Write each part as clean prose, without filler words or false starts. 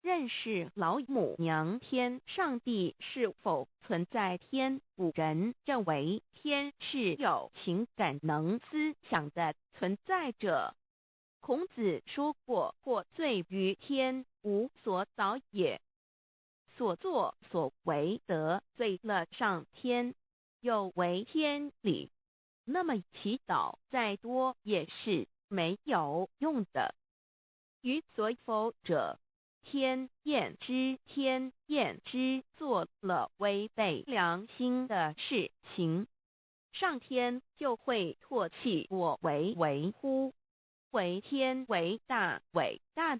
认识老母娘天上帝是否存在天，古人认为天是有情感能思想的存在者。孔子说过：或罪于天，无所导也。所作所为得罪了上天，有违天理，那么祈祷再多也是没有用的。予所否者，天厌之，做了违背良心的事情，上天就会唾弃我为乎？为天为大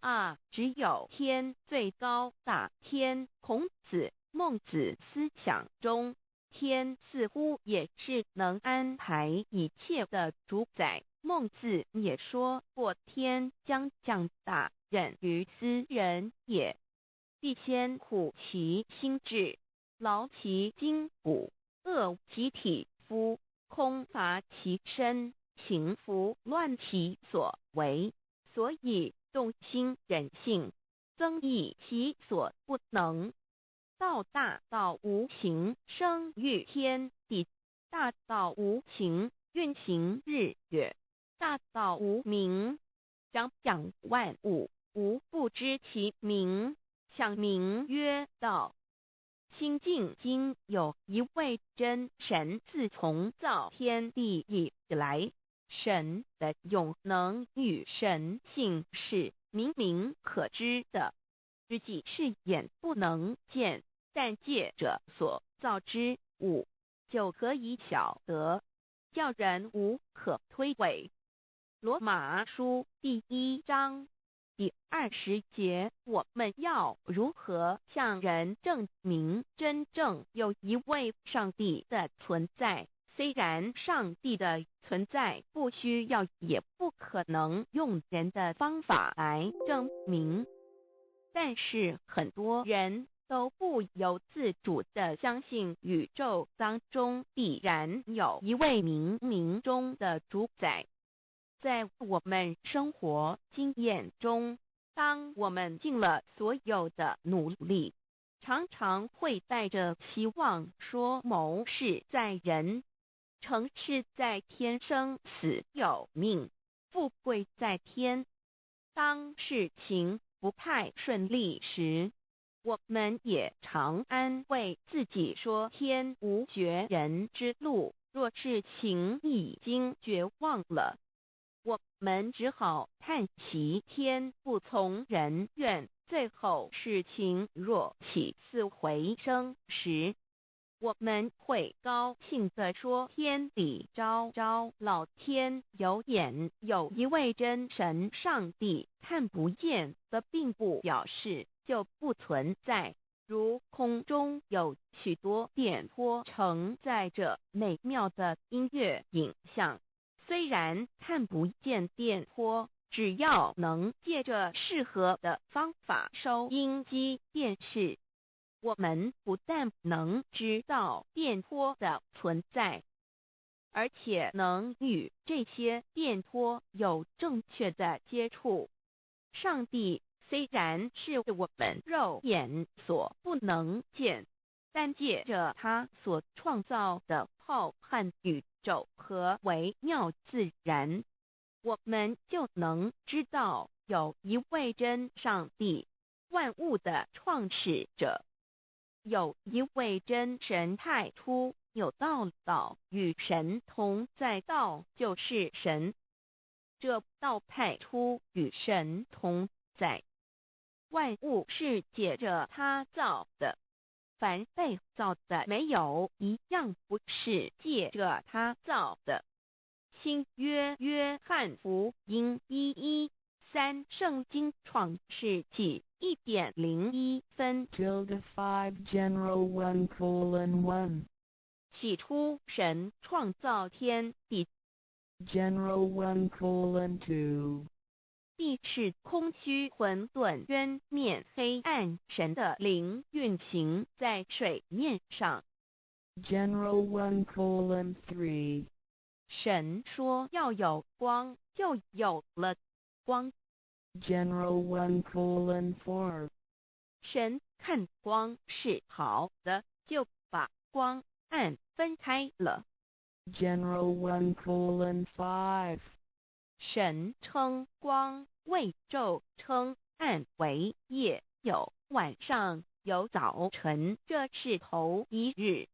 啊！只有天最高大天。孔子、孟子思想中，天似乎也是能安排一切的主宰。孟子也说过：天将降大任于斯人也，必先苦其心志，劳其筋骨，饿其体肤，空乏其身，行拂乱其所为，所以动心忍性，增益其所不能。道大道无形，生育天地；大道无形，运行日月；大道无名，掌养万物。吾不知其名，想名曰道。心经经有一位真神，自从造天地以来，神的永能与神性是明明可知的，自己是眼不能见，但借着所造之物，就可以晓得，叫人无可推诿。罗马书第1章第20节，我们要如何向人证明真正有一位上帝的存在？虽然上帝的存在不需要也不可能用人的方法来证明，但是很多人都不由自主地相信宇宙当中必然有一位冥冥中的主宰。在我们生活经验中，当我们尽了所有的努力，常常会带着期望说谋事在人，成事在天，生死有命，富贵在天。当事情不太顺利时，我们也常安慰自己说天无绝人之路，若事情已经绝望了，我们只好叹息天不从人愿。最后事情若起死回生时，我们会高兴地说天理昭昭，老天有眼，有一位真神上帝，看不见的并不表示就不存在。如空中有许多电波承载着美妙的音乐影像，虽然看不见电波，只要能借着适合的方法收音机电视，我们不但能知道电波的存在，而且能与这些电波有正确的接触。上帝虽然是我们肉眼所不能见，但借着他所创造的浩瀚宇宙和微妙自然，我们就能知道有一位真上帝，万物的创始者，有一位真神太初有道，道与神同在，道就是神。这道太初与神同在，万物是借着他造的，凡被造的没有一样不是借着他造的。新约约翰福音1:13，圣经创世纪1.01分 5 General 1:1 起初神创造天地， General 1:2 地是空虚混沌渊面黑暗，神的灵运行在水面上。 General 1:3 神说要有光，就有了光。 General 1:4神看光是好的，就把光暗分开了。General 1:5. 神称光为昼，称暗为夜，有晚上，有早晨，这是头一日。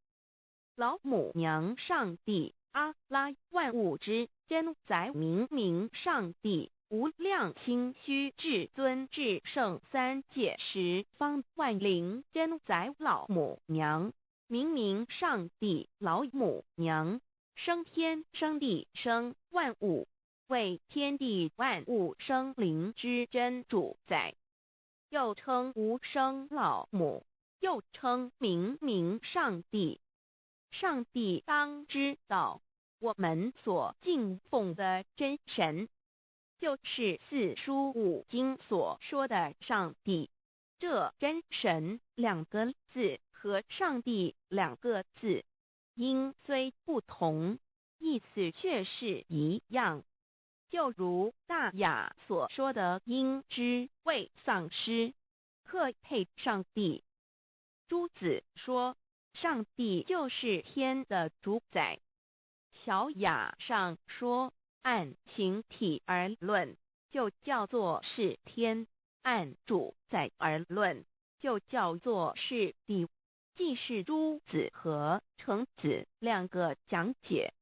老母娘上帝阿拉万物之真宰明明上帝无量心虚至尊至圣三界十方万灵真宰老母娘明明上帝老母娘生天生地生万物，为天地万物生灵之真主宰，又称无生老母，又称明明上帝。上帝当知道，我们所敬奉的真神，就是四书五经所说的上帝。这真神两个字和上帝两个字，音虽不同，意思却是一样。就如大雅所说的音之谓丧失，克配上帝。朱子说，上帝就是天的主宰。小雅上说，按形体而论，就叫做是天；按主宰而论，就叫做是地。既是朱子和程子两个讲解，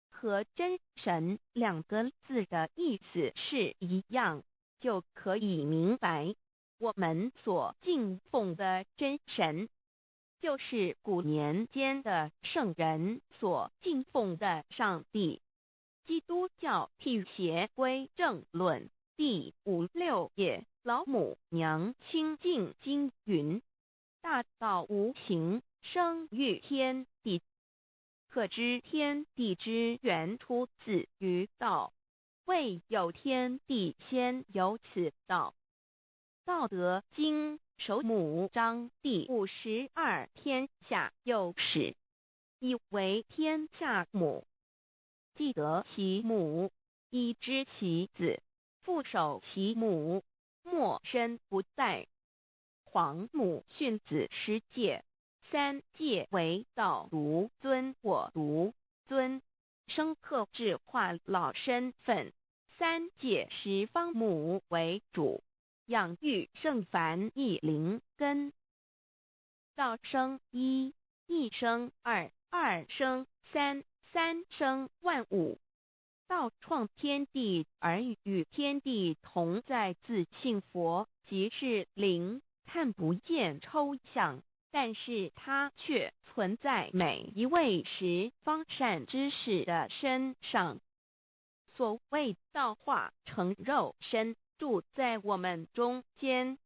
和真神两个字的意思是一样，就可以明白，我们所敬奉的真神，就是古年间的圣人所敬奉的上帝。基督教辟邪归正论第56页，老母娘清净经云：大道无形，生育天地，可知天地之源出自于道，未有天地，先有此道。道德经首母章第52，天下有始，以为天下母。既得其母，以知其子，父守其母，莫身不在。皇母训子十戒，三戒为道如尊我如尊，生克制化老身份。三戒十方母为主，养育圣凡一灵根。道生一，一生二，二生三，三生万物。道创天地而与天地同在，自性佛，即是灵，看不见抽象，但是它却存在每一位十方善知识的身上。所谓道化成肉身，住在我们中间。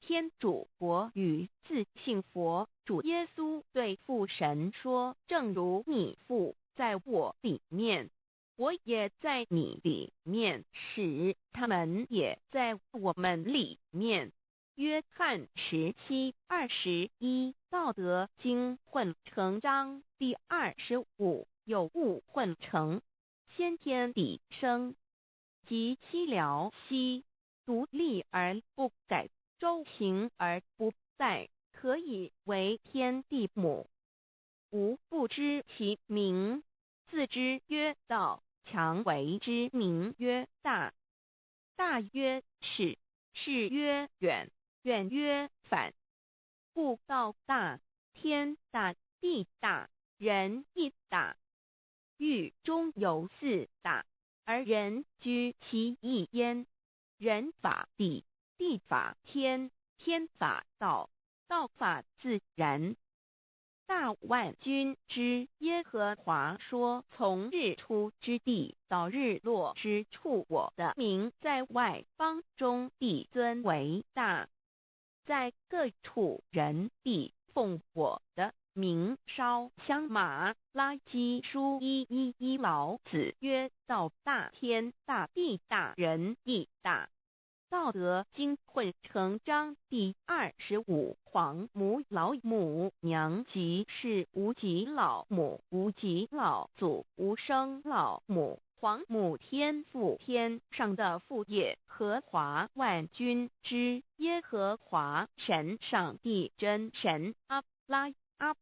天主国与自性佛主耶稣对父神说，正如你父在我里面，我也在你里面，使他们也在我们里面。约翰17:21，道德经混成章第25，有物混成，先天地生，即西辽西，独立而不改，周行而不殆，可以为天地母。吾不知其名，自之曰道，强为之名曰大。大曰始，始曰远，远曰反。故道大，天大，地大，人亦大。狱中有四大，而人居其一焉。人法地，地法天，天法道，道法自然。大万军之耶和华说，从日出之地到日落之处，我的名在外邦中必尊为大。在各处人必奉我的名烧香。马拉基书1:1，老子曰：道大，天大，地大，人亦大。道德经混成章第25，皇母老母娘即是无极老母，无极老祖，无生老母，皇母天父，天上的父耶和华万军之耶和华神，上帝真神，阿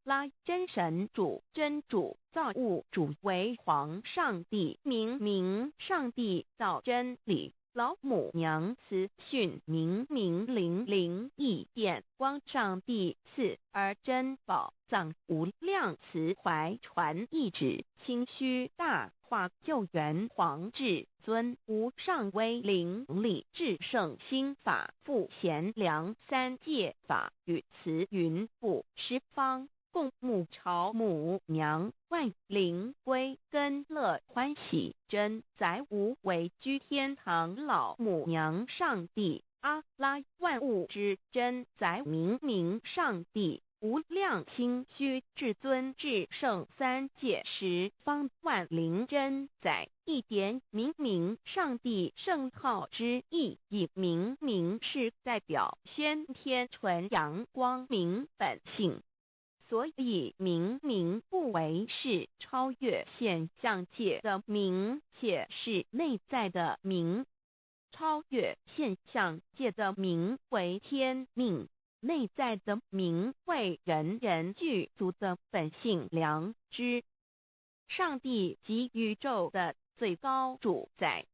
拉真神主，真主造物主，为皇上帝，明上帝造真理，老母娘慈训，明灵异变光，上帝赐而真宝藏，无量慈怀传意旨，清虚大化救援，皇至尊无上威灵力，至圣心法，复贤良三界法，与慈云布十方，共沐朝母娘，万灵归根乐欢喜，真载无为居天堂，老母娘上帝，阿拉万物之真载，明上帝，无量清虚至尊至圣三界十方，万灵真载，一点明上帝圣号之意，以明是代表先天纯阳光明本性，所以明不为是超越现象界的明，且是内在的明。超越现象界的明为天命，内在的明为人具足的本性良知。上帝即宇宙的最高主宰，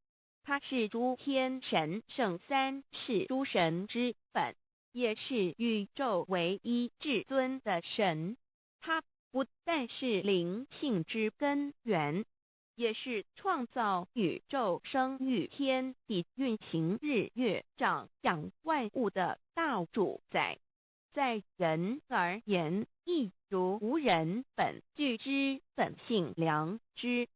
他是诸天神圣三世诸神之本，也是宇宙唯一至尊的神。他不但是灵性之根源，也是创造宇宙生育天地运行日月长养万物的大主宰。在人而言，亦如无人本具之本性良知，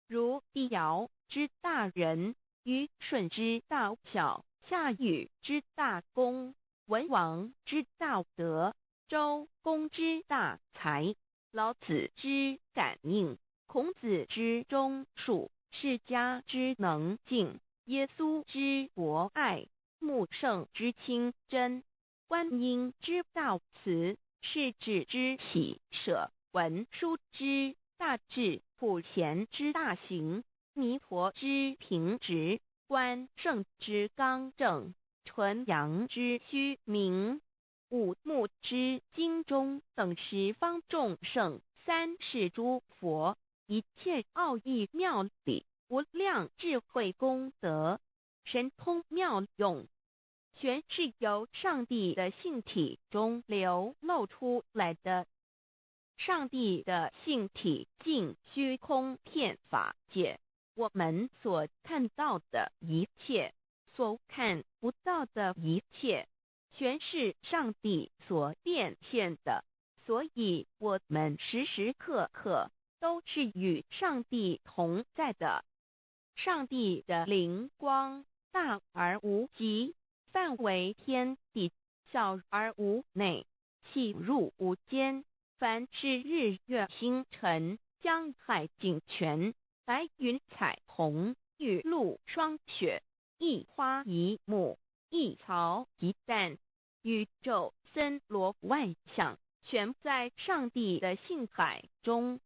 如帝尧之大仁，虞舜之大巧，夏禹之大功，文王之大德，周公之大才，老子之感应，孔子之忠恕，释迦之能静，耶稣之博爱，穆圣之清真，观音之大慈，世子之喜舍，文殊之大智，普贤之大行，弥陀之平直，观圣之刚正，纯阳之虚明，五目之精中，等十方众圣，三世诸佛，一切奥义妙理，无量智慧功德，神通妙用，全是由上帝的性体中流露出来的。上帝的性体尽虚空遍法界，我们所看到的一切，所看不到的一切，全是上帝所变现的，所以我们时时刻刻都是与上帝同在的。上帝的灵光大而无极，范围天地，小而无内，细入无间。凡是日月星辰，江海井泉，白云彩虹，雨露霜雪，一花一木，一草一蛋，宇宙森罗万象，全在上帝的性海中。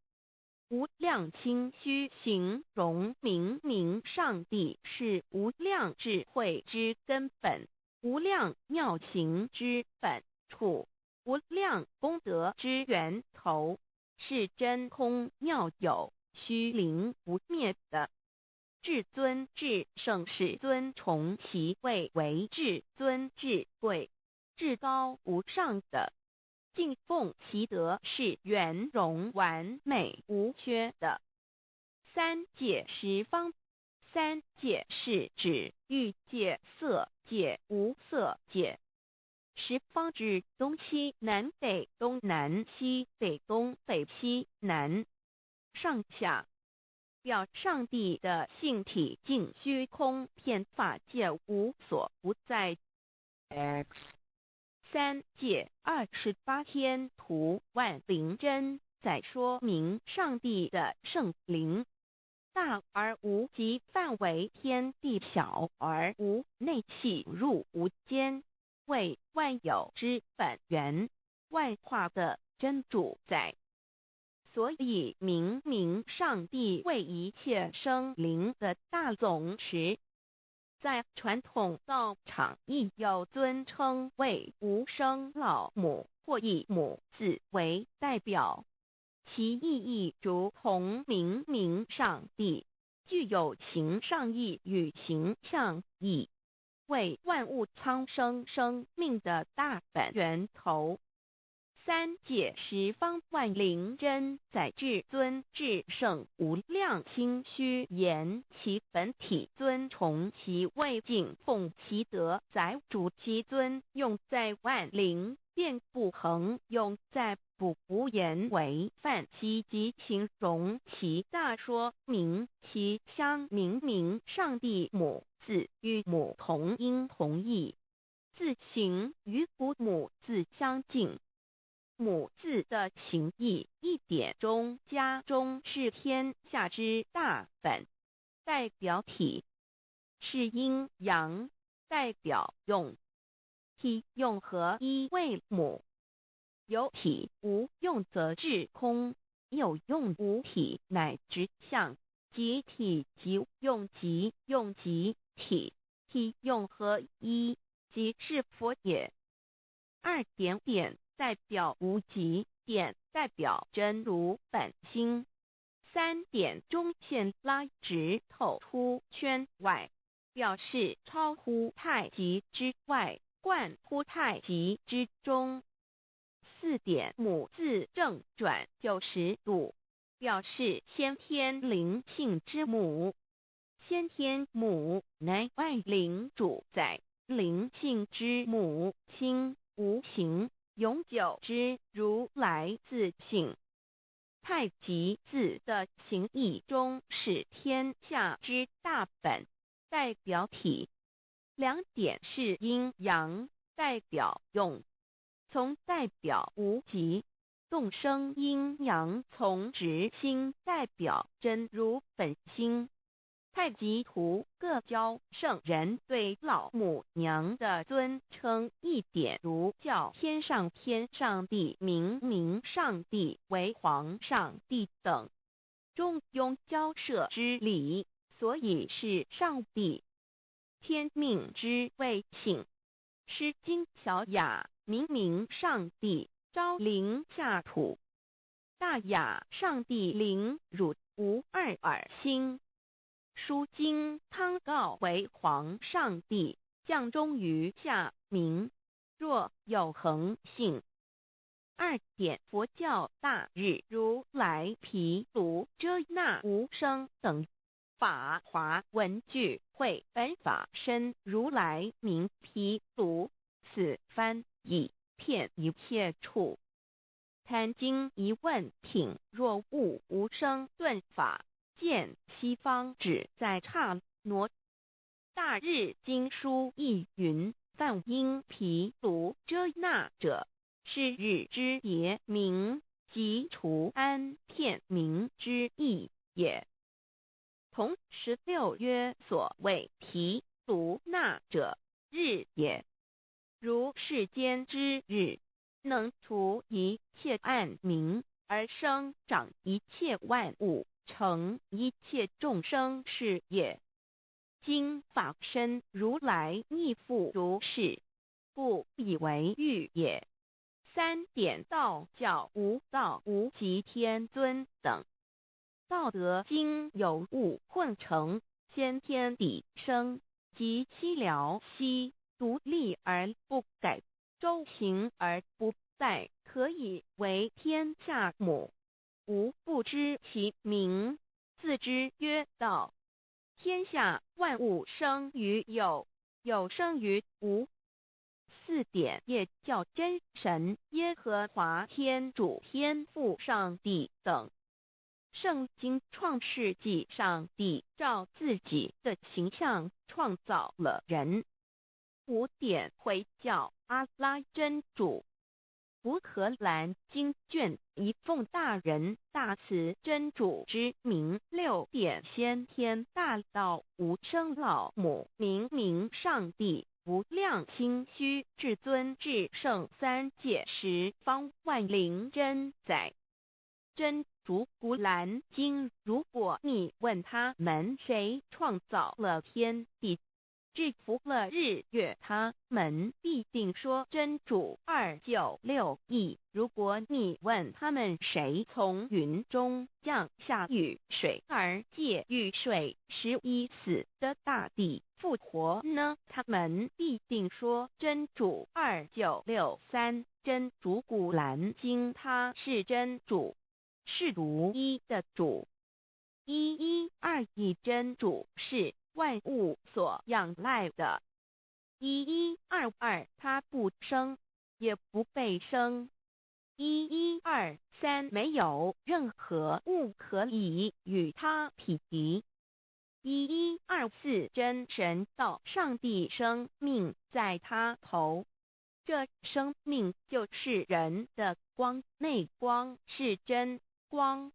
无量清虚形容明上帝是无量智慧之根本，无量妙行之本处，无量功德之源头，是真空妙有，虚灵不灭的。至尊至圣世尊崇其位为至尊至贵，至高无上的，敬奉其德是圆融完美无缺的。三界十方，三界是指欲界、色界、无色界。十方指东西南北东南西北东北西南上下，表上帝的性体尽虚空遍法界无所不在。 X 三界28天图万灵真在说明上帝的圣灵大而无极，范围天地，小而无内，细入无间，为万有之本源，万化的真主宰。所以明明上帝为一切生灵的大总持，在传统道场亦有尊称为无生老母，或以母字为代表，其意义如同明明上帝具有形上义与形象义，为万物苍生生命的大本源头。三界十方万灵真在至尊至圣无量心虚言其本体尊崇其位敬奉其德载主其尊，用在万灵便不恒用在不无言为范积极形容其大说明其相明明上帝母字与母同音同义，字形与父母字相近。母字的情义一点中家中是天下之大本，代表体是阴阳，代表用，体用合一为母。有体无用则至空，有用无体乃直相，即体即用即用即体，体用合一即是佛也。二点点代表无极，点代表真如本心。三点中线拉直透出圈外，表示超乎太极之外，贯乎太极之中。四点母字正转90度，表示先天灵性之母。先天母乃万灵主宰，灵性之母心无形永久之如来自性。太极字的形义中是天下之大本，代表体。两点是阴阳，代表用，从代表无极，动生阴阳从直心代表真如本心。太极图各教圣人对老母娘的尊称一点如叫天上天上帝明明上帝为皇上帝等，中庸交涉之理，所以是上帝。天命之谓请，诗经小雅明明上帝昭灵下土，大雅上帝灵汝无二耳心。书经汤告为皇上帝降中于下民，若有恒性。二点佛教大日如来毗卢遮那无生等法华文具会本法身如来名毗卢，此翻译片一切处。坛经一问品若悟无生顿法，见西方只在刹那。大日经书亦云，梵音毗卢遮那者，是日之别名，即除安片名之意也。同16曰所谓毗卢那者，日也。如世间之日，能除一切暗明，而生长一切万物，成一切众生是也。今法身如来亦复如是，故以为喻也。三点道教无道无极天尊等，道德经有物混成，先天地生，即悉了悉，独立而不改，周行而不殆，可以为天下母。吾不知其名，自之曰道。天下万物生于有，有生于无。四点也叫真神耶和华天主天父上帝等。圣经创世纪上帝照自己的形象创造了人。五点回教阿拉真主。乌克兰经卷一奉大人大慈真主之名，六点先天大道无生老母明明上帝无量心虚至尊至圣三界十方万灵真在真主竹古兰经，如果你问他们谁创造了天地，制服了日月，他们必定说真主296亿。如果你问他们谁从云中降下雨水而借雨水使已死的大地复活呢，他们必定说真主2963。真主古兰经，他是真主，是独一的主112真主是万物所仰赖的1122，他不生也不被生1123，没有任何物可以与他匹敌1124，真神道上帝生命在他头，这生命就是人的光，内光是真光，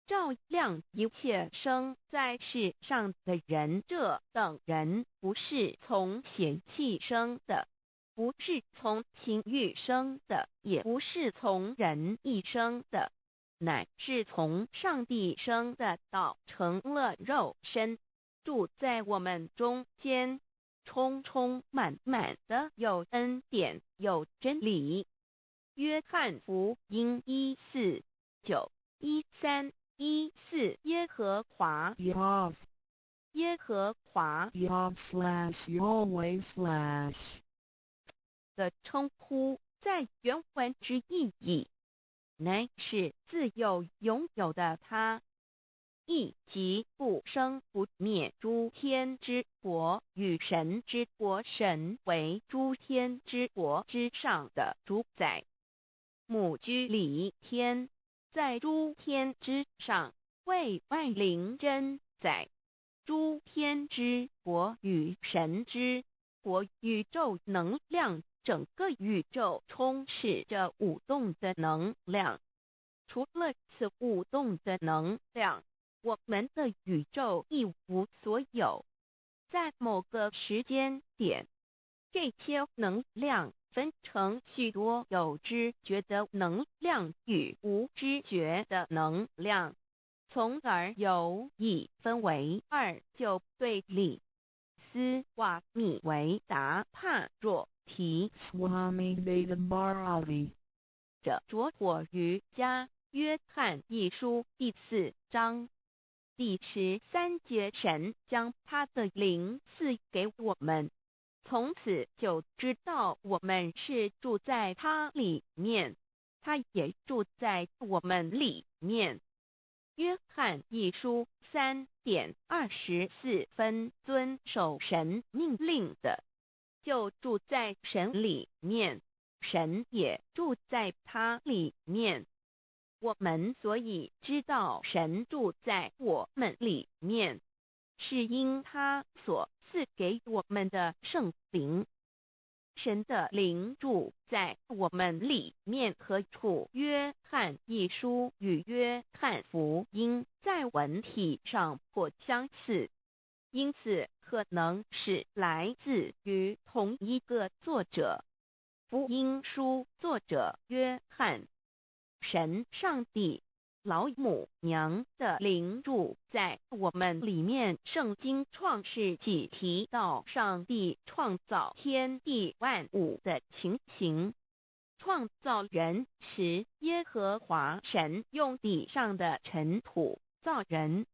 照亮一切生在世上的人。这等人不是从血气生的，不是从情欲生的，也不是从人意生的，乃是从上帝生的道成了肉身，住在我们中间，充充满满的有恩典有真理。约翰福音1491314，耶和华 Yav 耶和华 Yav/Yahweh/ 的称呼，在原文之意义，乃是自有拥有的他，亦即不生不灭诸天之国与神之国，神为诸天之国之上的主宰，母居里天，在诸天之上，为万灵真宰。诸天之国与神之国，宇宙能量，整个宇宙充斥着舞动的能量。除了此舞动的能量，我们的宇宙一无所有。在某个时间点，这些能量分成许多有知觉的能量与无知觉的能量，从而有意分为二就对立。斯瓦米维达帕若提 Swami Vedabharati 者着火于家约翰一书第4章第13节，神将他的灵赐给我们，从此就知道我们是住在他里面，他也住在我们里面。约翰一书3:24，遵守神命令的，就住在神里面，神也住在他里面。我们所以知道神住在我们里面，是因他所赐给我们的圣灵。神的灵住在我们里面何处？约翰一书与约翰福音在文体上颇相似，因此可能是来自于同一个作者。福音书作者约翰，神上帝老母娘的灵住在我们里面。圣经创世纪提到上帝创造天地万物的情形，创造人时，耶和华神用地上的尘土造人，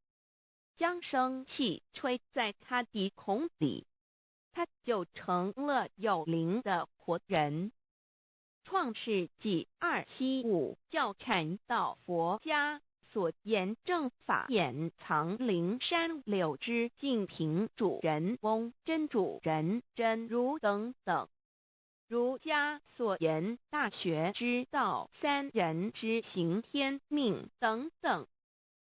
将生气吹在他鼻孔里，他就成了有灵的活人。创世纪275教阐到佛家所言正法掩藏灵山柳之净瓶主人翁真主人真如等等，儒家所言大学之道三人之行天命等等，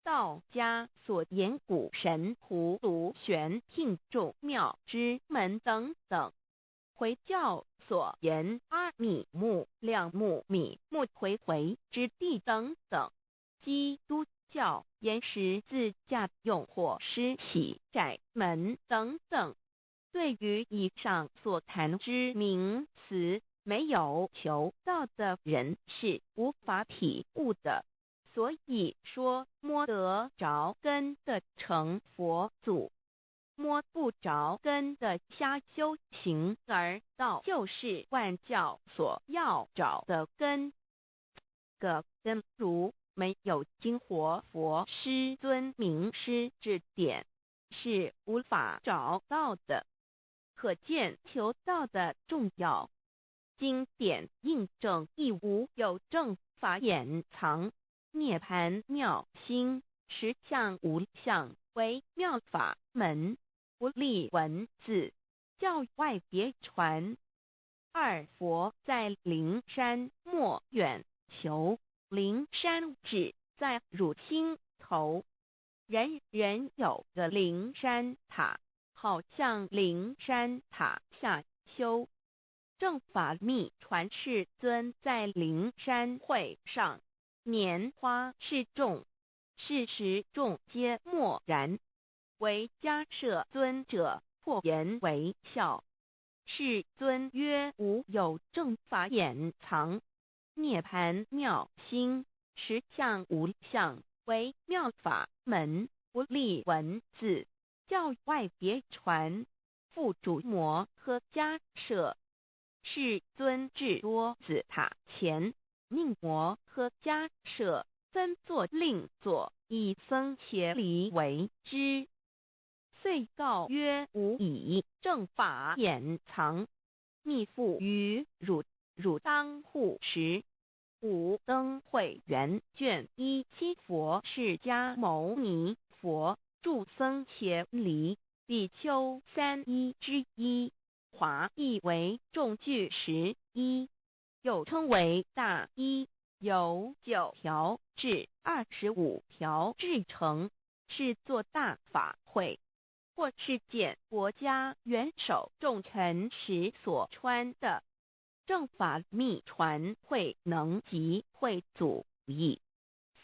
道家所言古神荼毒玄牝众妙之门等等，回教所言阿米木亮木米木回回之地等等，基督教言十字架用火施洗窄门等等。对于以上所谈之名词，没有求道的人是无法体悟的。所以说摸得着根的成佛祖，摸不着根的瞎修行而道，就是万教所要找的根。个根如没有经活佛师尊名师指点，是无法找到的。可见求道的重要。经典印证亦无有正法掩藏，涅盘妙心，实相无相，为妙法门，不立文字，教外别传。二佛在灵山莫远求，灵山只在汝心头，人人有个灵山塔，好像灵山塔下修。正法密传世尊在灵山会上，拈花示众，是时众皆默然，唯迦摄尊者破颜为笑。世尊曰：无有正法掩藏，涅盘妙心，实相无相，为妙法门，不立文字，教外别传。复主摩诃迦摄。世尊至多子塔前，命摩诃迦摄分座另座，以僧伽梨为之。遂告曰：吾以正法掩藏，密付于汝，汝当护持。五灯会元卷17佛释迦牟尼佛著僧伽梨比丘3之一，华译为众句11，又称为大一，由9条至25条制成，是作大法会，或是见国家元首重臣时所穿的。正法密传会能及会祖义。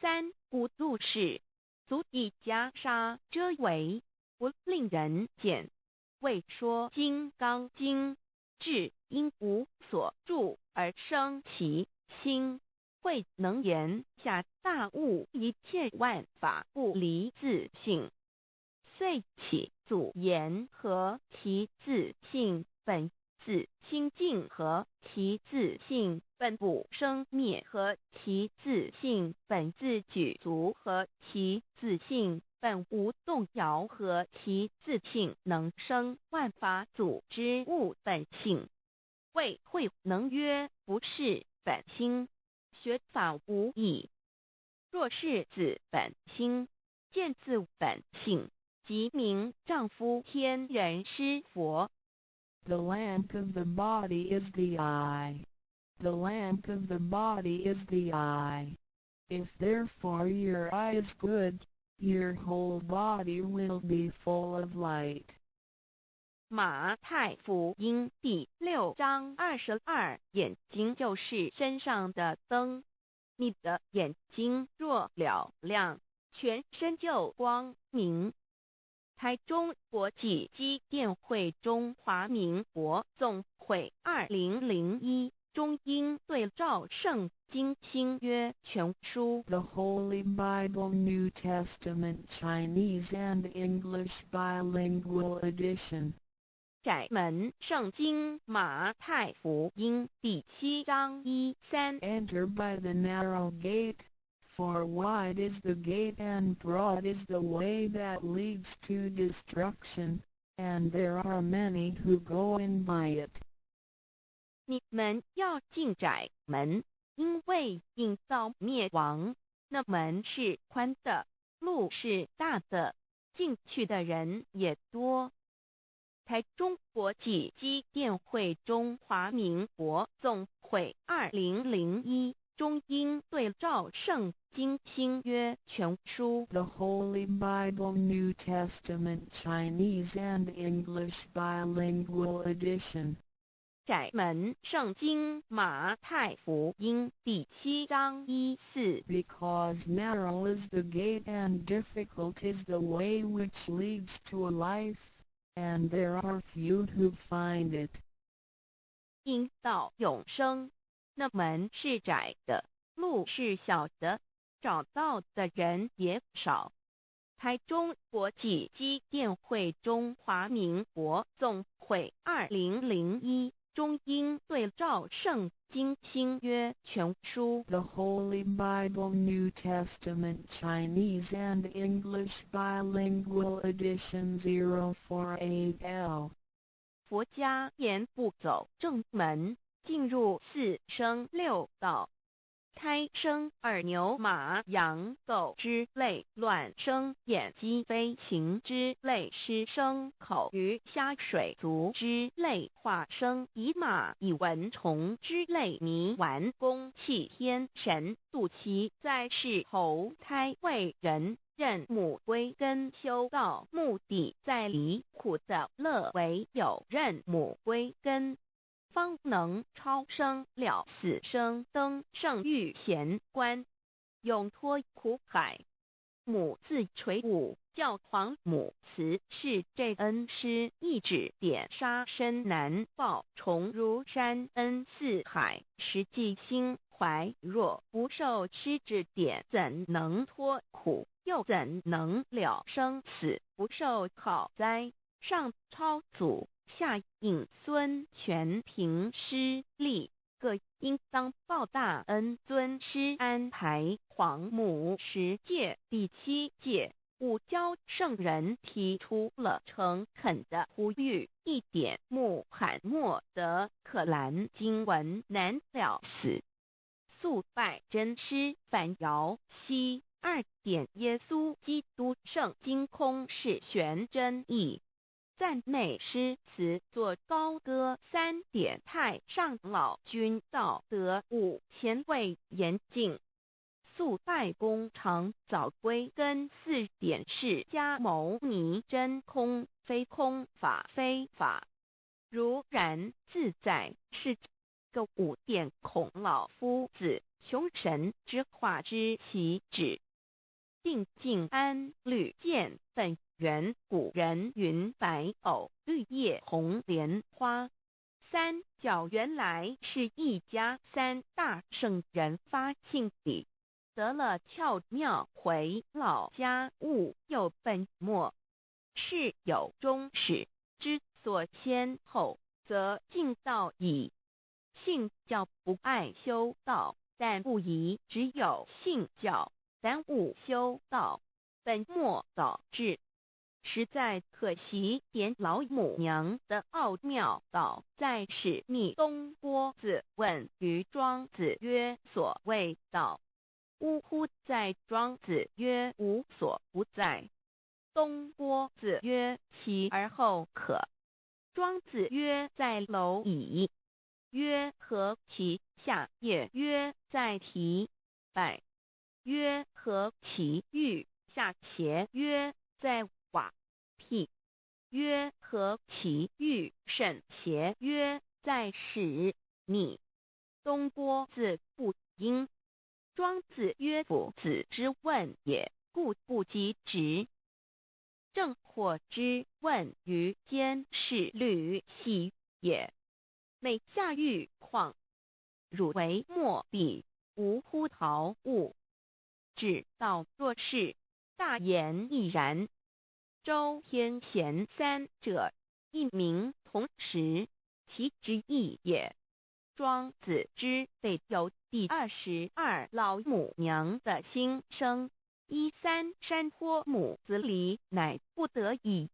三无度世，足以袈裟遮为，不令人见。为说金刚经，至因无所住而生其心，慧能言下大悟一切万法不离自性。遂起祖言和其自性本自清净和其自性本不生灭和其自性本自具足和其自性本无动摇和其自性能生万法组之物本性。谓慧能曰：不是本心，学法无益。若是自本心，见自本性，即名丈夫天人师佛。The lamp of the body is the eye. The lamp of the body is the eye. If therefore your eye is good, your whole body will be full of light. 马太福音第6章22，眼睛就是身上的灯。你的眼睛若了亮，全身就光明。台中国际机电会中华民国总会2001中英对照圣经新约全书 The Holy Bible New Testament Chinese and English Bilingual Edition. 窄门圣经马太福音第7章1-3 Enter by the narrow gate, for wide is the gate and broad is the way that leads to destruction, and there are many who go in by it. 你们要进窄门，因为引到灭亡。那门是宽的，路是大的，进去的人也多。台中国际机电会中华民国总会2001中英对照圣经新约全书 The Holy Bible New Testament Chinese and English Bilingual Edition. 窄门圣经马太福音第7章1-4 Because narrow is the gate and difficult is the way which leads to life, and there are few who find it. 因到永生，那门是窄的，路是小的，找到的人也少。台中国际机电会中华民国总会2001中英对照圣经新约全书 The Holy Bible New Testament Chinese and English Bilingual Edition 048L 佛家言步走正门，进入四生六道。胎生二牛马羊狗之类，卵生眼鸡飞禽之类，湿生口鱼虾水族之类，化生以马以蚊虫之类，泥丸公气天神度其在世投胎为人，任母归根修道，目的在离苦的乐，唯有任母归根，方能超生了死生，登圣域贤官，永脱苦海。母自垂武，教皇母慈是这恩师，一指点杀身难报，重如山恩似海，实际心怀若不受师指点，怎能脱苦，又怎能了生死，不受好灾。上超祖，下应孙权凭师力，各应当报大恩。尊师安排皇母10诫，第7诫五教圣人提出了诚恳的呼吁，一点穆罕默德可兰经文难了死，素拜真师反摇西。2点耶稣基督圣经空是玄真义，赞美诗词作高歌。3点太上老君道德5前卫严谨，素拜公常早归根。4点释迦牟尼真空非空，法非法，如然自在是个。5点孔老夫子雄神之化之其旨，定静安律见本源。古人云白藕绿叶红莲花。三角原来是一家3大圣人发庆礼，得了巧妙，回老家务又本末，是有终始，之所先后，则敬道矣。信教不爱修道，但不宜只有信教，耽误修道，本末倒置，实在可惜。点老母娘的奥妙道在使逆东郭子问于庄子曰：所谓道，呜呼！在庄子曰：无所不在。东郭子曰：其而后可。庄子曰：在蝼蚁。曰：何其下也？曰：在蹄。百。曰：何其欲下且？曰：在瓦辟。曰：何其欲甚且？曰：在使逆。东郭子不应。庄子曰：夫子之问也，故不及直。正或之问于监视律系也。每下狱况，汝为莫必，无乎陶物。指道若是，大言亦然。周天贤3者，一名同时，其之义也。庄子之备有第22老母娘的心声，3山坡母子礼，乃不得已。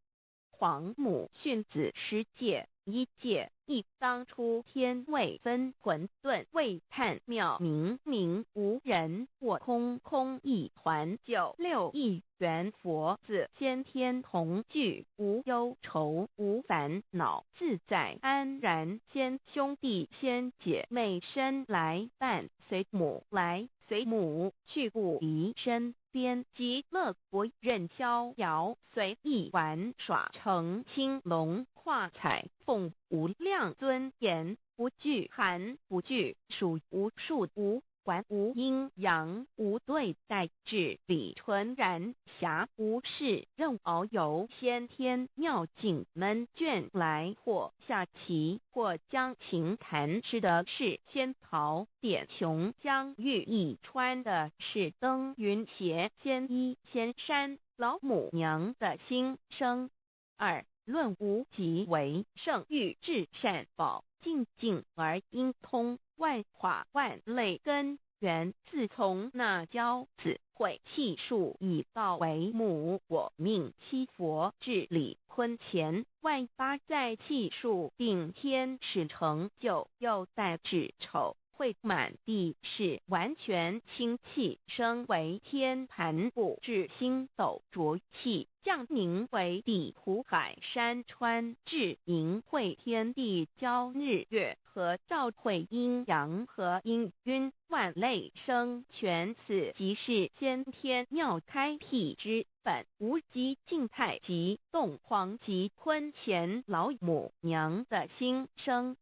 皇母训子10诫，1诫亦当初天未分，混沌未探，妙明明无人，我空空一团。96一元佛子，先天同具，无忧愁无烦恼，自在安然。先兄弟先姐妹生来伴，随母来随母去，不离身边。极乐国任逍遥，随意玩耍，成青龙画彩凤，无量尊严，不惧寒不惧暑，无数无观无阴阳，无对待，至理纯然，暇无事，任遨游，先天妙境门卷来，或下棋，或将琴弹，吃的是仙桃，点琼将玉一穿的是登云鞋，仙衣仙山，老母娘的心声。二论无极为圣欲至善宝，静静而应通，万法万类根源，自从那骄子会气数以道为母，我命七佛治理坤乾，万八在气数定天使成就，又待至丑。会满地是完全清气，升为天盘部，至星斗浊气，降凝为地湖海山川，至明会天地交日月和照会阴阳和阴晕，万类生全，此即是先天妙开辟之本，无极静态及动黄及坤乾老母娘的心声。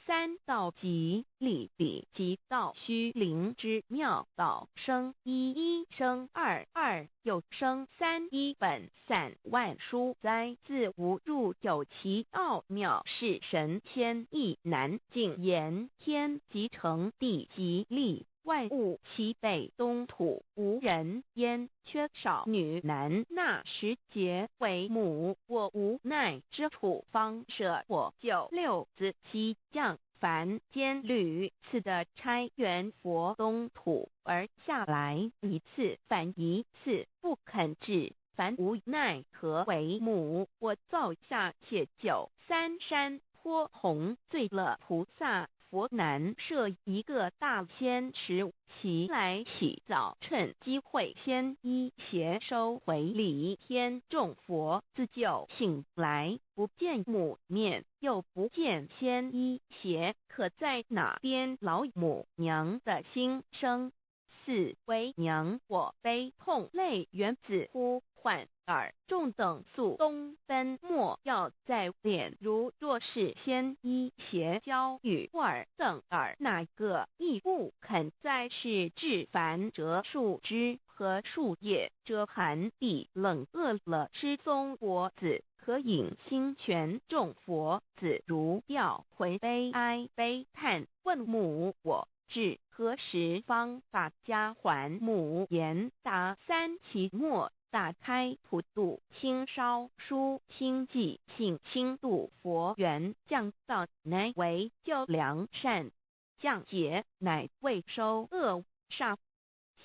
三道即理理即道虚灵之妙道生一一生二二又生三一本散万殊哉，自无入有其奥妙，是神天意难尽言，天即成地即立，万物其北东土，无人焉，缺少女男，那时节为母，我无奈之处，方舍我九六子七将凡间屡次的差援佛东土，而下来一次反一次，不肯治，凡无奈何为母，我造下且九三山颇弘罪了菩萨。佛南设一个大仙池，其来洗澡，趁机会先一邪收回礼，天众佛自救醒来，不见母面，又不见先一邪，可在哪边老母娘的心声？四为娘我悲痛泪源自呼唤耳众等速东奔，莫要再敛，如若是先一邪教与尔等耳，哪个亦不肯再是至凡折树枝和树叶，遮寒地冷饿了失踪佛子，可引心泉众佛子如调回悲哀悲叹，问母我至何时方把家还母？言答三期末，打开普度清烧书清寂性清度佛缘，降道乃为救良善，降劫乃为收恶煞，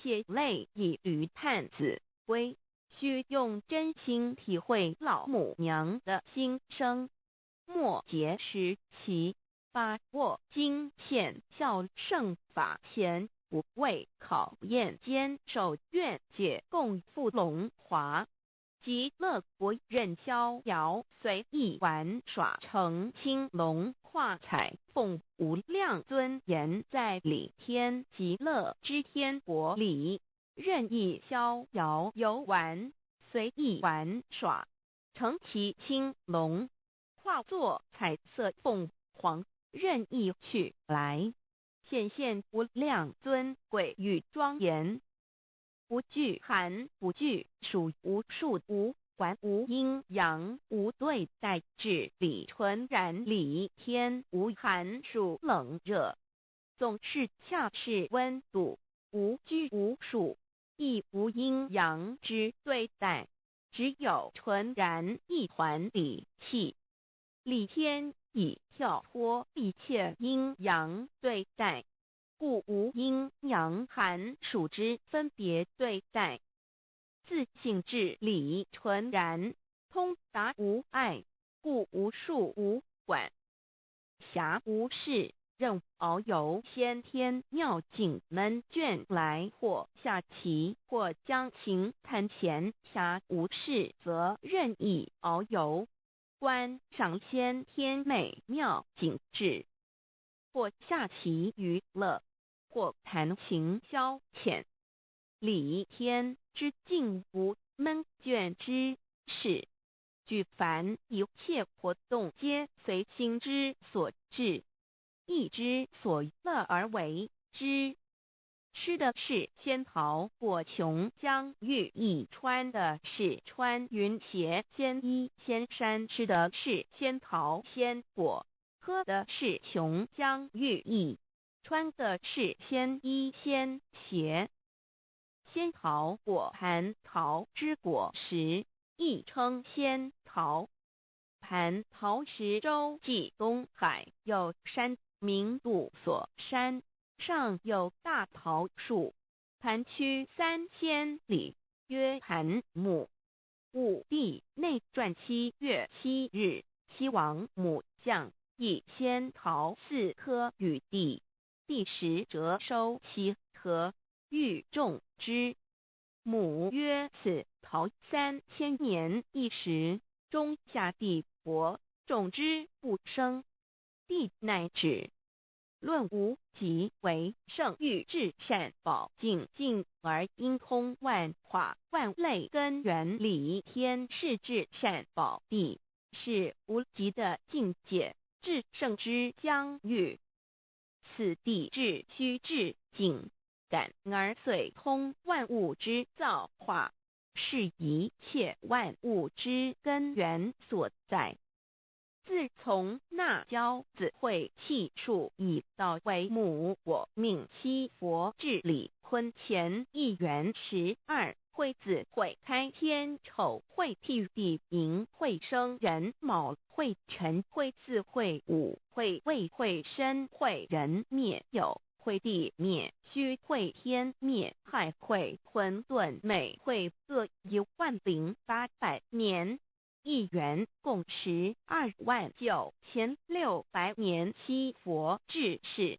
血泪以余叹子归，须用真心体会老母娘的心声。末节时期，把握经现效圣法前，不畏考验，坚守愿解，共赴龙华。极乐国任逍遥，随意玩耍，成青龙化彩凤，无量尊严在里天极乐之天国里，任意逍遥游玩，随意玩耍，成其青龙，化作彩色凤凰，任意去来，显现无量尊贵与庄严，不惧寒，不惧暑，无数无管，无阴阳，无对待，至理纯然理天，无寒暑冷热，总是恰是温度，无拘无束，亦无阴阳之对待，只有纯然一团理气。理天以跳脱一切阴阳对待，故无阴阳寒暑之分别对待，自性至理纯然，通达无碍，故无束无管，暇无事，任遨游先天妙境门卷来，或下棋，或将琴弹弦，暇无事则任意遨游，观赏先天美妙景致，或下棋娱乐，或弹琴消遣。理天之境无闷倦之事，举凡一切活动皆随心之所至，意之所乐而为之。吃的是仙桃果琼浆玉液，穿的是穿云鞋仙衣仙衫，吃的是仙桃仙果，喝的是琼浆玉液，穿的是仙衣仙鞋。仙桃果蟠桃之果实，亦称仙桃。蟠桃实洲际东海有山，名杜索山，上有大桃树，盘曲3000里，曰盘木。武帝内传7月7日，西王母降以仙桃4颗与帝，帝时折收其核，欲种之。母曰：此桃3000年一时，中下地薄，种之不生。帝乃止。论无极为圣欲至善宝净尽而应通万化万类根源理天是至善宝地，是无极的境界，至圣之疆域。此地至虚至静感而遂通万物之造化，是一切万物之根源所在。自从那骄子会气数以道为母，我命七佛治理坤乾一元12，会子会开天丑会辟地寅会生人卯会辰会巳会午会未会申会人灭酉会地灭戌会天灭亥会混沌每会各10800年。一元共129600年。七佛治世，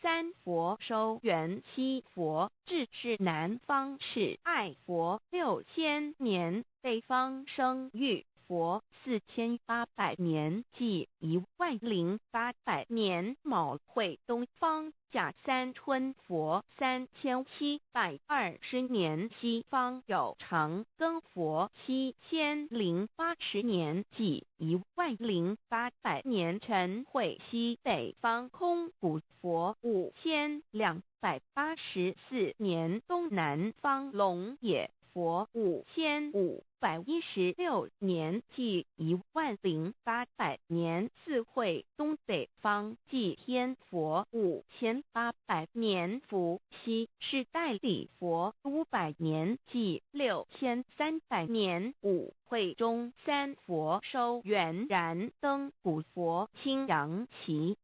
三佛收元，七佛治世南方是爱佛6000年，北方生玉佛4800年，即10800年。卯会东方甲三春佛3720年，西方有长庚佛7080年，即10800年。辰会西北方空谷佛5284年，东南方龙野佛5516年，即10800年。四会东北方祭天佛5800年，伏羲是代理佛500年，即6300年。五会中三佛收元，燃灯古佛青阳旗，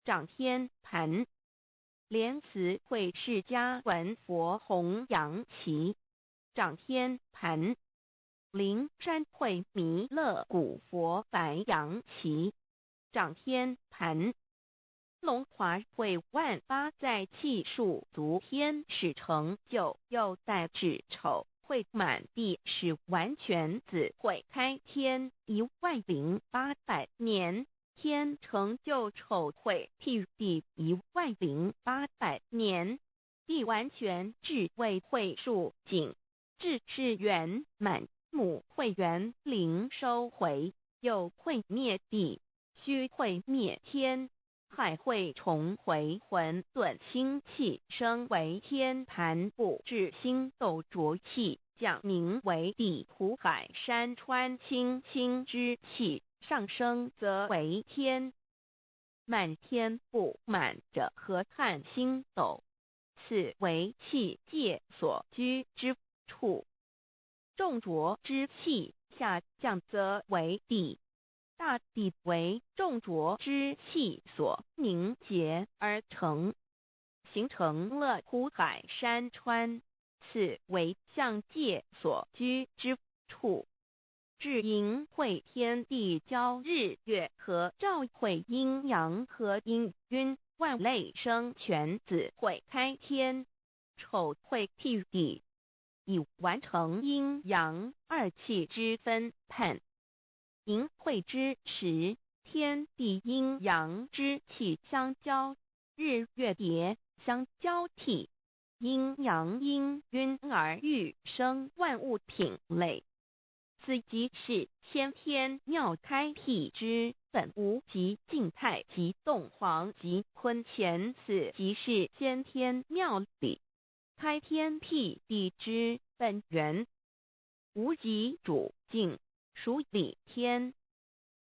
掌天盘。莲慈会释迦文佛红阳旗，掌天盘。灵山会弥勒古佛白阳旗，掌天盘。龙华会万八载气数足天使成就，又代指丑会满地是完全子会开天10800年，天成就丑会辟地10800年，地完全至为会数尽，至是圆满。母会元灵收回，又会灭地，虚会灭天，亥会重回混沌星气，生为天盘部，至星斗浊气，降名为地土海山川清清之气，上升则为天。满天布满着河汉星斗，此为气界所居之处。重浊之气下降则为地，大地为重浊之气所凝结而成，形成了土海山川，此为象界所居之处。至阴会天地交日月和照会阴阳和阴晕万类生全子会开天，丑会辟地，以完成阴阳二气之分判。寅会之时，天地阴阳之气相交，日月叠相交替，阴阳阴晕而育生万物品类。此即是先天妙开辟之本无极静态及动黄及坤乾，此即是先天妙理。开天辟地之本源。无极主静，属理天；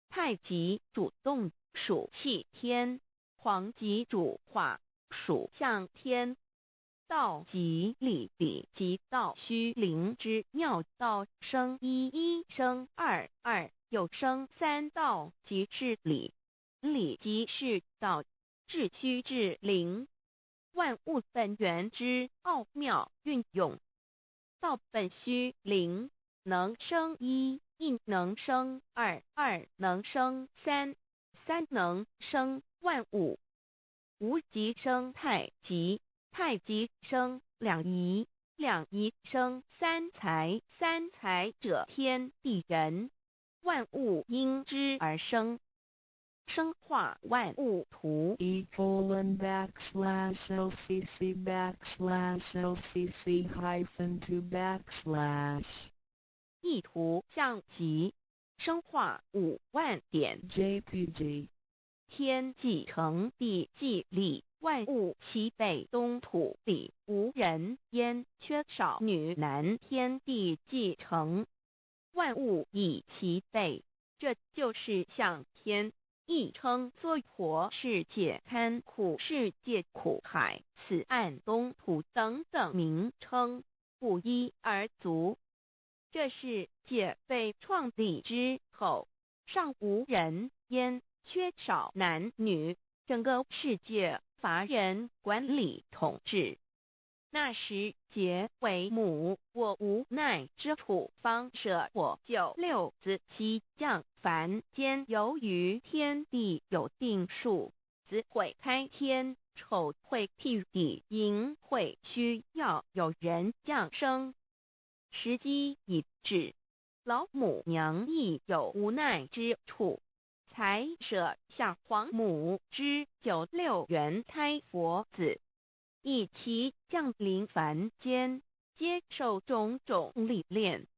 太极主动，属气天；黄极主化，属象天。道即理，理即道虚灵之妙道，生一，一生二，二又生三，道即是理，理即是道，至虚至灵，万物本源之奥妙运用。道本虚灵，能生一，一能生二，二能生三，三能生万物。无极生太极，太极生两仪，两仪生三才，三才者天地人，万物因之而生，生化万物图。e://LCC_LCC_2 意图象极，生化5万点。 JPG 天既成，地既立，万物其备，东土里无人焉，缺少女男，天地既成，万物以其备，这就是象天。亦称娑婆世界、堪苦世界、苦海、此岸、东土等等名称，不一而足。这世界被创立之后，尚无人焉，缺少男女，整个世界乏人管理统治。那时桀为母，我无奈之土方舍我9六子期降凡间，由于天地有定数，子会开天，丑会辟地，寅会需要有人降生。时机已至，老母娘亦有无奈之处，才舍下皇母之9六元胎佛子，以其降临凡间，接受种种历练，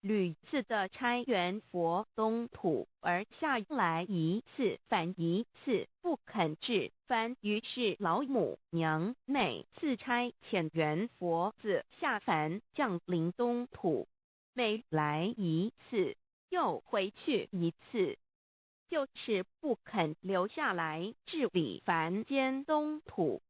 屡次的差援佛东土，而下来一次反一次不肯治凡，于是老母娘每次差遣援佛子下凡降临东土，每来一次又回去一次，就是不肯留下来治理凡间东土。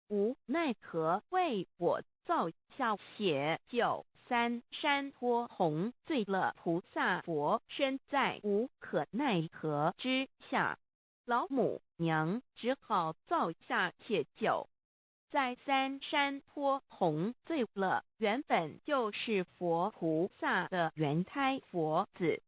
无奈何为我造下血救三山托洪罪了菩萨佛，身在无可奈何之下，老母娘只好造下血救。在三山托洪罪了原本就是佛菩萨的原胎佛子，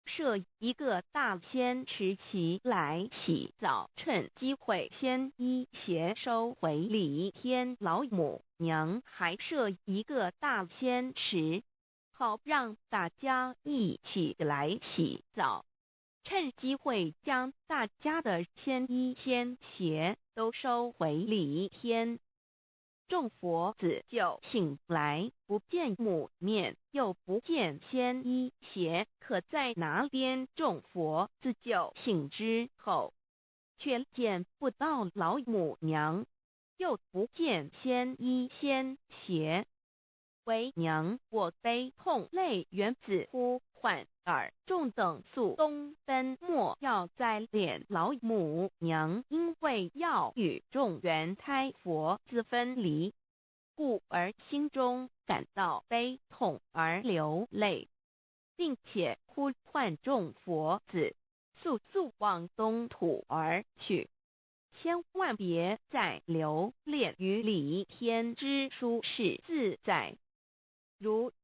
设一个大仙池其来洗澡，趁机会先一邪收回礼天。老母娘还设一个大仙池，好让大家一起来洗澡，趁机会将大家的仙衣仙鞋都收回礼天。众佛子就醒来，不见母面，又不见仙衣鞋可在哪边。众佛子就醒之后，却见不到老母娘，又不见仙衣仙鞋。为娘我悲痛泪源自呼唤耳，众等速东奔，莫要再敛。老母娘因为要与众原胎佛子分离，故而心中感到悲痛而流泪，并且呼唤众佛子速速往东土而去，千万别再留恋于礼天之舒适自在。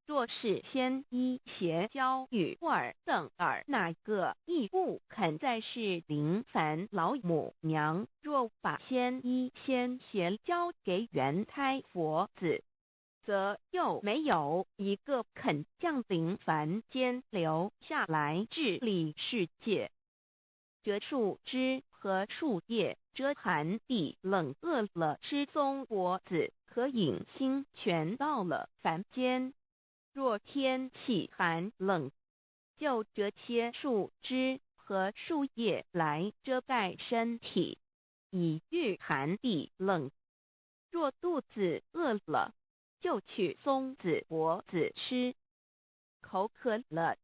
若是仙衣鞋交与尔等尔，哪个亦不肯再是临凡老母娘？若把仙衣仙鞋交给原胎佛子，则又没有一个肯降临凡间留下来治理世界。折树枝和树叶，遮寒地冷，饿了吃松果子，可饮清泉到了凡间。若天气寒冷，就折些树枝和树叶来遮盖身体，以御寒地冷。若肚子饿了，就取松子果子吃；口渴了，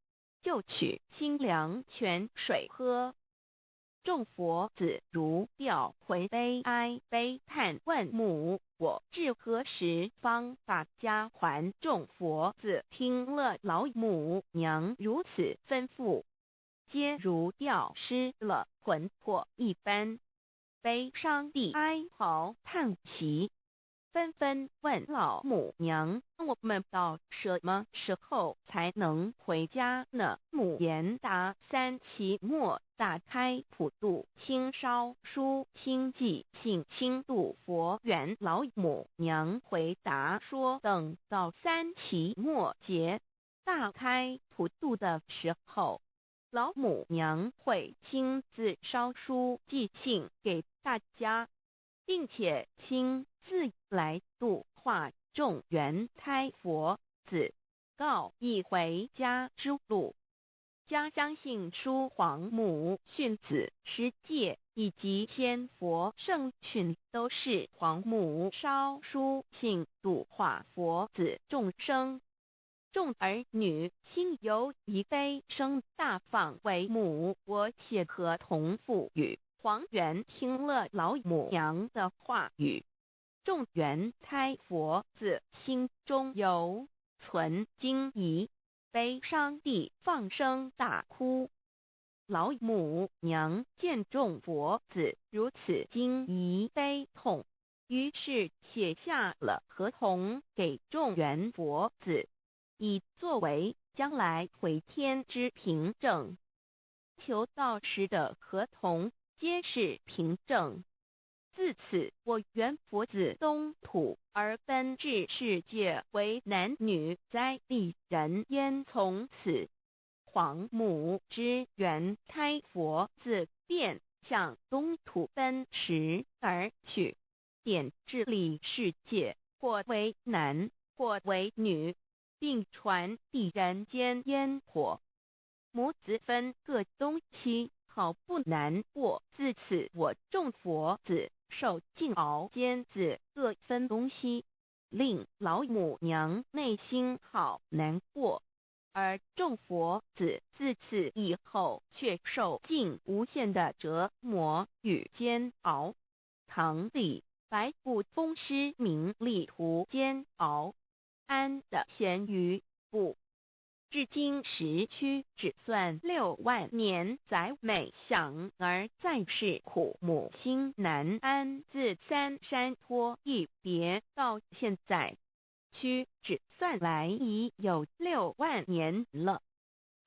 就取清凉泉水喝。众佛子如吊回悲哀悲叹问母，我至何时方把家还？众佛子听了老母娘如此吩咐，皆如吊失了魂魄一般，悲伤地哀嚎叹息，纷纷问老母娘：我们到什么时候才能回家呢？母言答：3期末打开普渡清烧书清寂信清度佛缘。老母娘回答说：等到3期末节大开普渡的时候，老母娘会亲自烧书寄信给大家，并且亲自来度化众缘胎佛子，告一回家之路。家相信书皇母训子师戒以及天佛圣训都是皇母烧书信度化佛子众生。众儿女心有一悲生大放为母，我且合同赋予。黄元听了老母娘的话语，众缘胎佛子心中有存惊疑，悲伤地放声大哭。老母娘见众佛子如此惊疑悲痛，于是写下了合同给众缘佛子，以作为将来回天之凭证。求道时的合同皆是凭证。自此，我缘佛子东土而奔至世界为男女在地人焉。从此，皇母之缘胎佛子便向东土奔驰而去，点治理世界，或为男，或为女，并传递人间烟火。母子分各东西，好不难过。自此，我众佛子受尽熬煎子各分东西，令老母娘内心好难过。而众佛子自此以后却受尽无限的折磨与煎熬。唐李白骨风师名利图煎熬，安得闲于不？至今时区只算6万年载美享而在世苦，母心难安。自三山托一别到现在，屈指算来已有6万年了。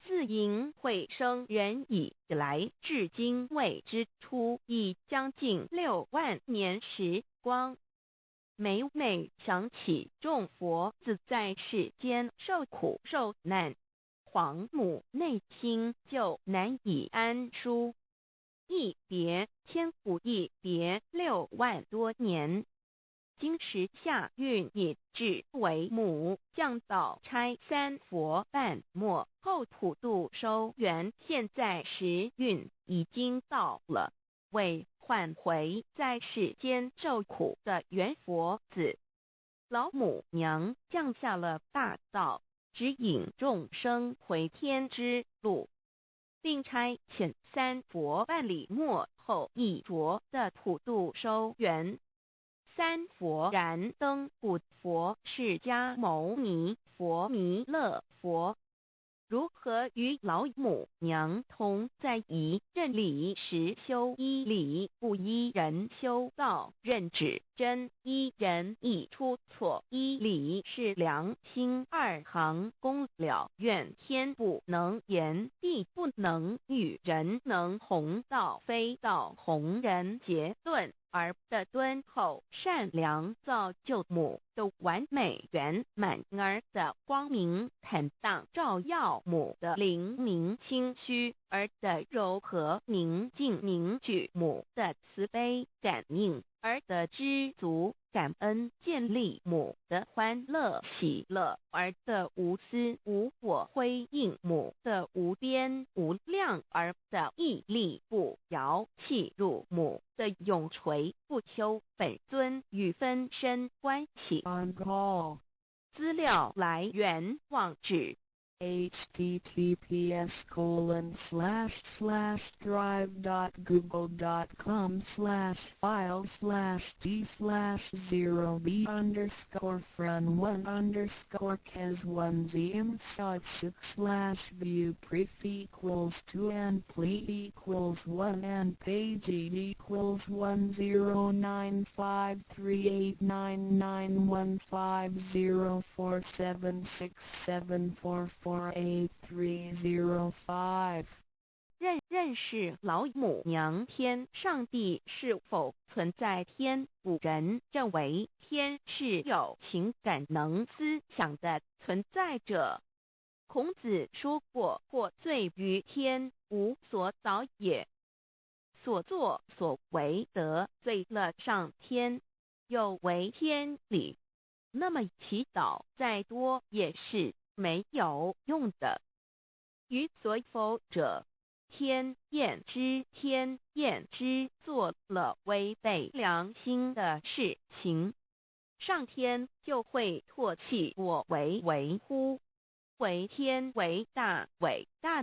自寅会生人以来，至今未知出，已将近6万年时光。每每想起众佛子在世间受苦受难，皇母内心就难以安舒。一别千古，一别6万多年。今时夏运也至为母降道差3佛半末后普渡收圆，现在时运已经到了，为换回在世间受苦的缘佛子，老母娘降下了大道，指引众生回天之路，并差遣3佛办理末后一着的普渡收圆。3佛燃灯古佛释迦牟尼佛弥勒佛，如何与老母娘同在一任理时修一理，不依人修道，任指真一人一出错，一理是良心2行功了，愿天不能言，地不能喻，人能弘道，非道弘人，结顿而的敦厚善良造就母的完美圆满而的光明坦荡，照耀母的灵明清虚而的柔和宁静，凝聚母的慈悲感应而的知足感恩，建立母的欢乐喜乐而的无私无我，辉映母的无边无量而的屹立不摇，契入母的永垂不朽本尊与分身关系。 On call. 资料来源网址https://drive.google.com/files/d/0b_cas1z_m_6/view pref equals 2 and plete equals 1 and page equals 10953899117047674483005。认识老母娘天上帝是否存在？天古人认为天是有情感能思想的存在者。孔子说过，或罪于天，无所导也。所作所为得罪了上天，有违天理，那么祈祷再多也是没有用的。于所否者，天厌之，做了违背良心的事情，上天就会唾弃我为乎？为天为大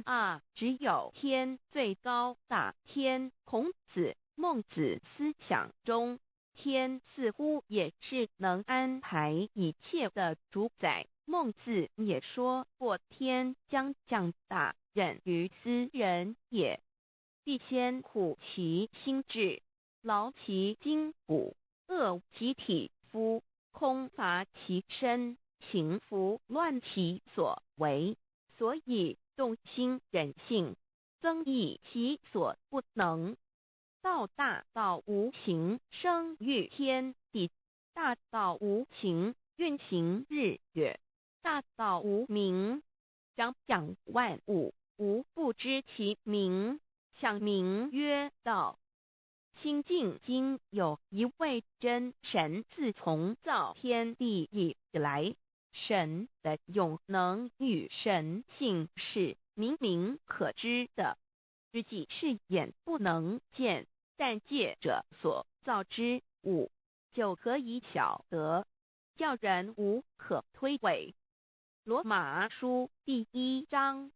啊！只有天最高大。孔子、孟子思想中，天似乎也是能安排一切的主宰。孟子也说过，天将降大任于斯人也，必先苦其心志，劳其筋骨，饿其体肤，空乏其身，行拂乱其所为，所以动心忍性，增益其所不能。道大道无形，生育天地；大道无形，运行日月；大道无名，长养万物，无不知其名，想名曰道。新晋经有一位真神，自从造天地以来，神的永能与神性是明明可知的，自己是眼不能见，但借着所造之物就可以晓得，叫人无可推诿。罗马书第1章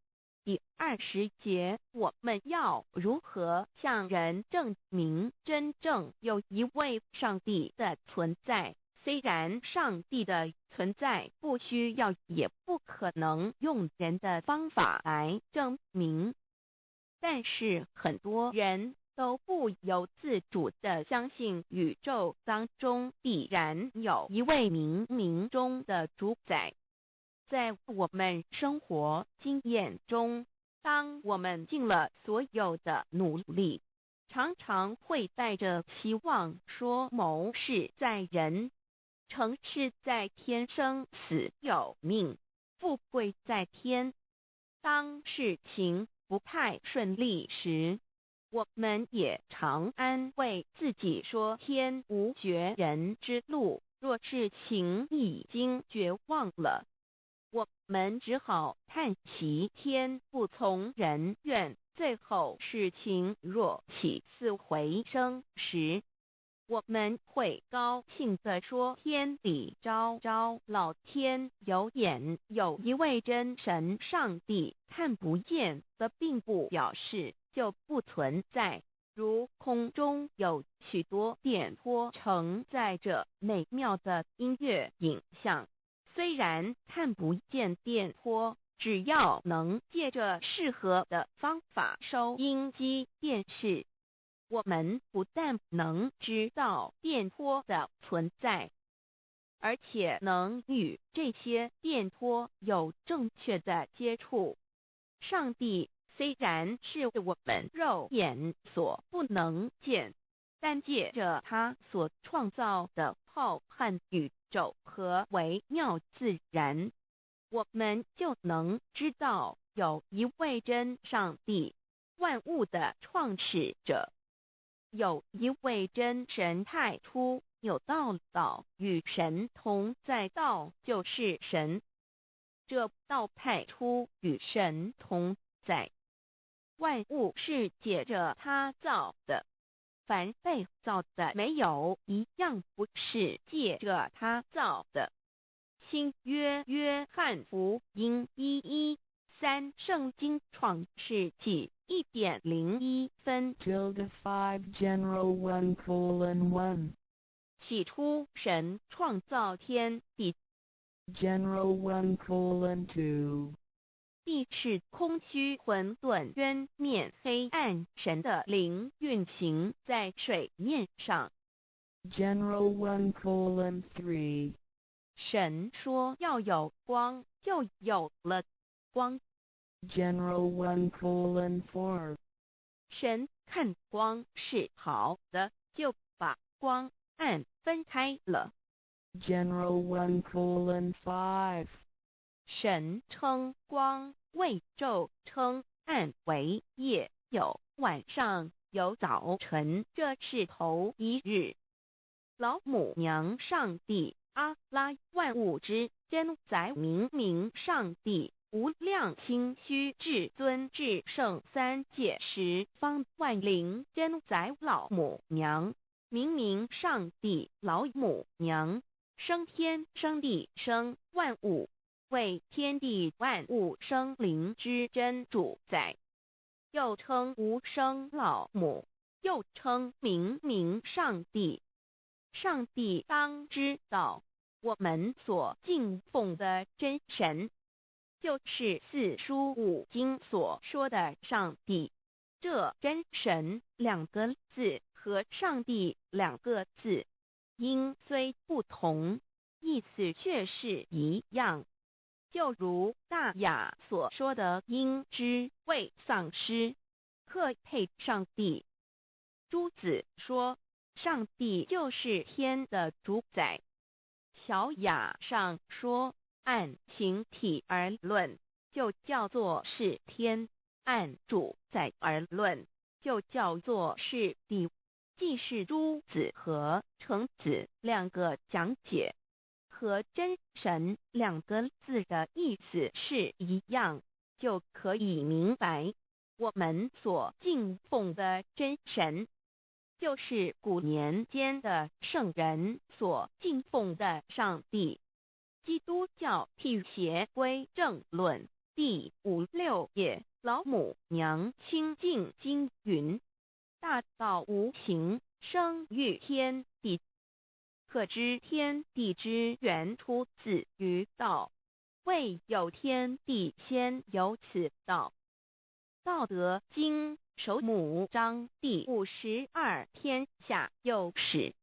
第20节，我们要如何向人证明真正有一位上帝的存在？虽然上帝的存在不需要也不可能用人的方法来证明，但是很多人都不由自主地相信宇宙当中必然有一位冥冥中的主宰。在我们生活经验中，当我们尽了所有的努力，常常会带着期望说谋事在人，成事在天，生死有命，富贵在天。当事情不太顺利时，我们也常安慰自己说天无绝人之路，若事情已经绝望了，我们只好叹息天不从人愿。最后事情若起死回生时，我们会高兴地说天理昭昭，老天有眼，有一位真神上帝，看不见的并不表示就不存在。如空中有许多电波承载着美妙的音乐影像，虽然看不见电波，只要能借着适合的方法收音机电视，我们不但能知道电波的存在，而且能与这些电波有正确的接触。上帝虽然是我们肉眼所不能见，但借着他所创造的浩瀚宇宙和微妙自然，我们就能知道有一位真上帝，万物的创始者，有一位真神太初有道与神同在，道就是神，这道太初与神同在，万物是借着他造的，凡被造的没有一样不是借着他造的。新约约翰福音1:13圣经创世纪1.01分 5 general 1:1 起初神创造天地， general 1:2 地是空虚混沌渊面黑暗，神的灵运行在水面上。 general 1:3 神说要有光，就有了光。 general 1:4 神看光是好的，就把光暗分开了。 general 1:5 神称光为昼，称暗为夜，有晚上，有早晨，这是头一日。老母娘上帝阿拉，万物之真宰，明明上帝无量心虚至尊至圣三界十方万灵真宰老母娘，明明上帝老母娘，生天生地生万物，为天地万物生灵之真主宰，又称无生老母，又称明明上帝。上帝当知道，我们所敬奉的真神，就是四书五经所说的上帝。这真神两个字和上帝两个字，音虽不同，意思却是一样。就如大雅所说的鹰之谓丧尸，可配上帝。朱子说上帝就是天的主宰。小雅上说按形体而论，就叫做是天；按主宰而论，就叫做是地。既是朱子和程子两个讲解，和真神两个字的意思是一样，就可以明白，我们所敬奉的真神，就是古年间的圣人所敬奉的上帝。基督教辟邪归正论第56页，老母娘清净经云：大道无形，生育天地，可知天地之源出自于道，未有天地，先有此道。道德经首母章第52，天下有始，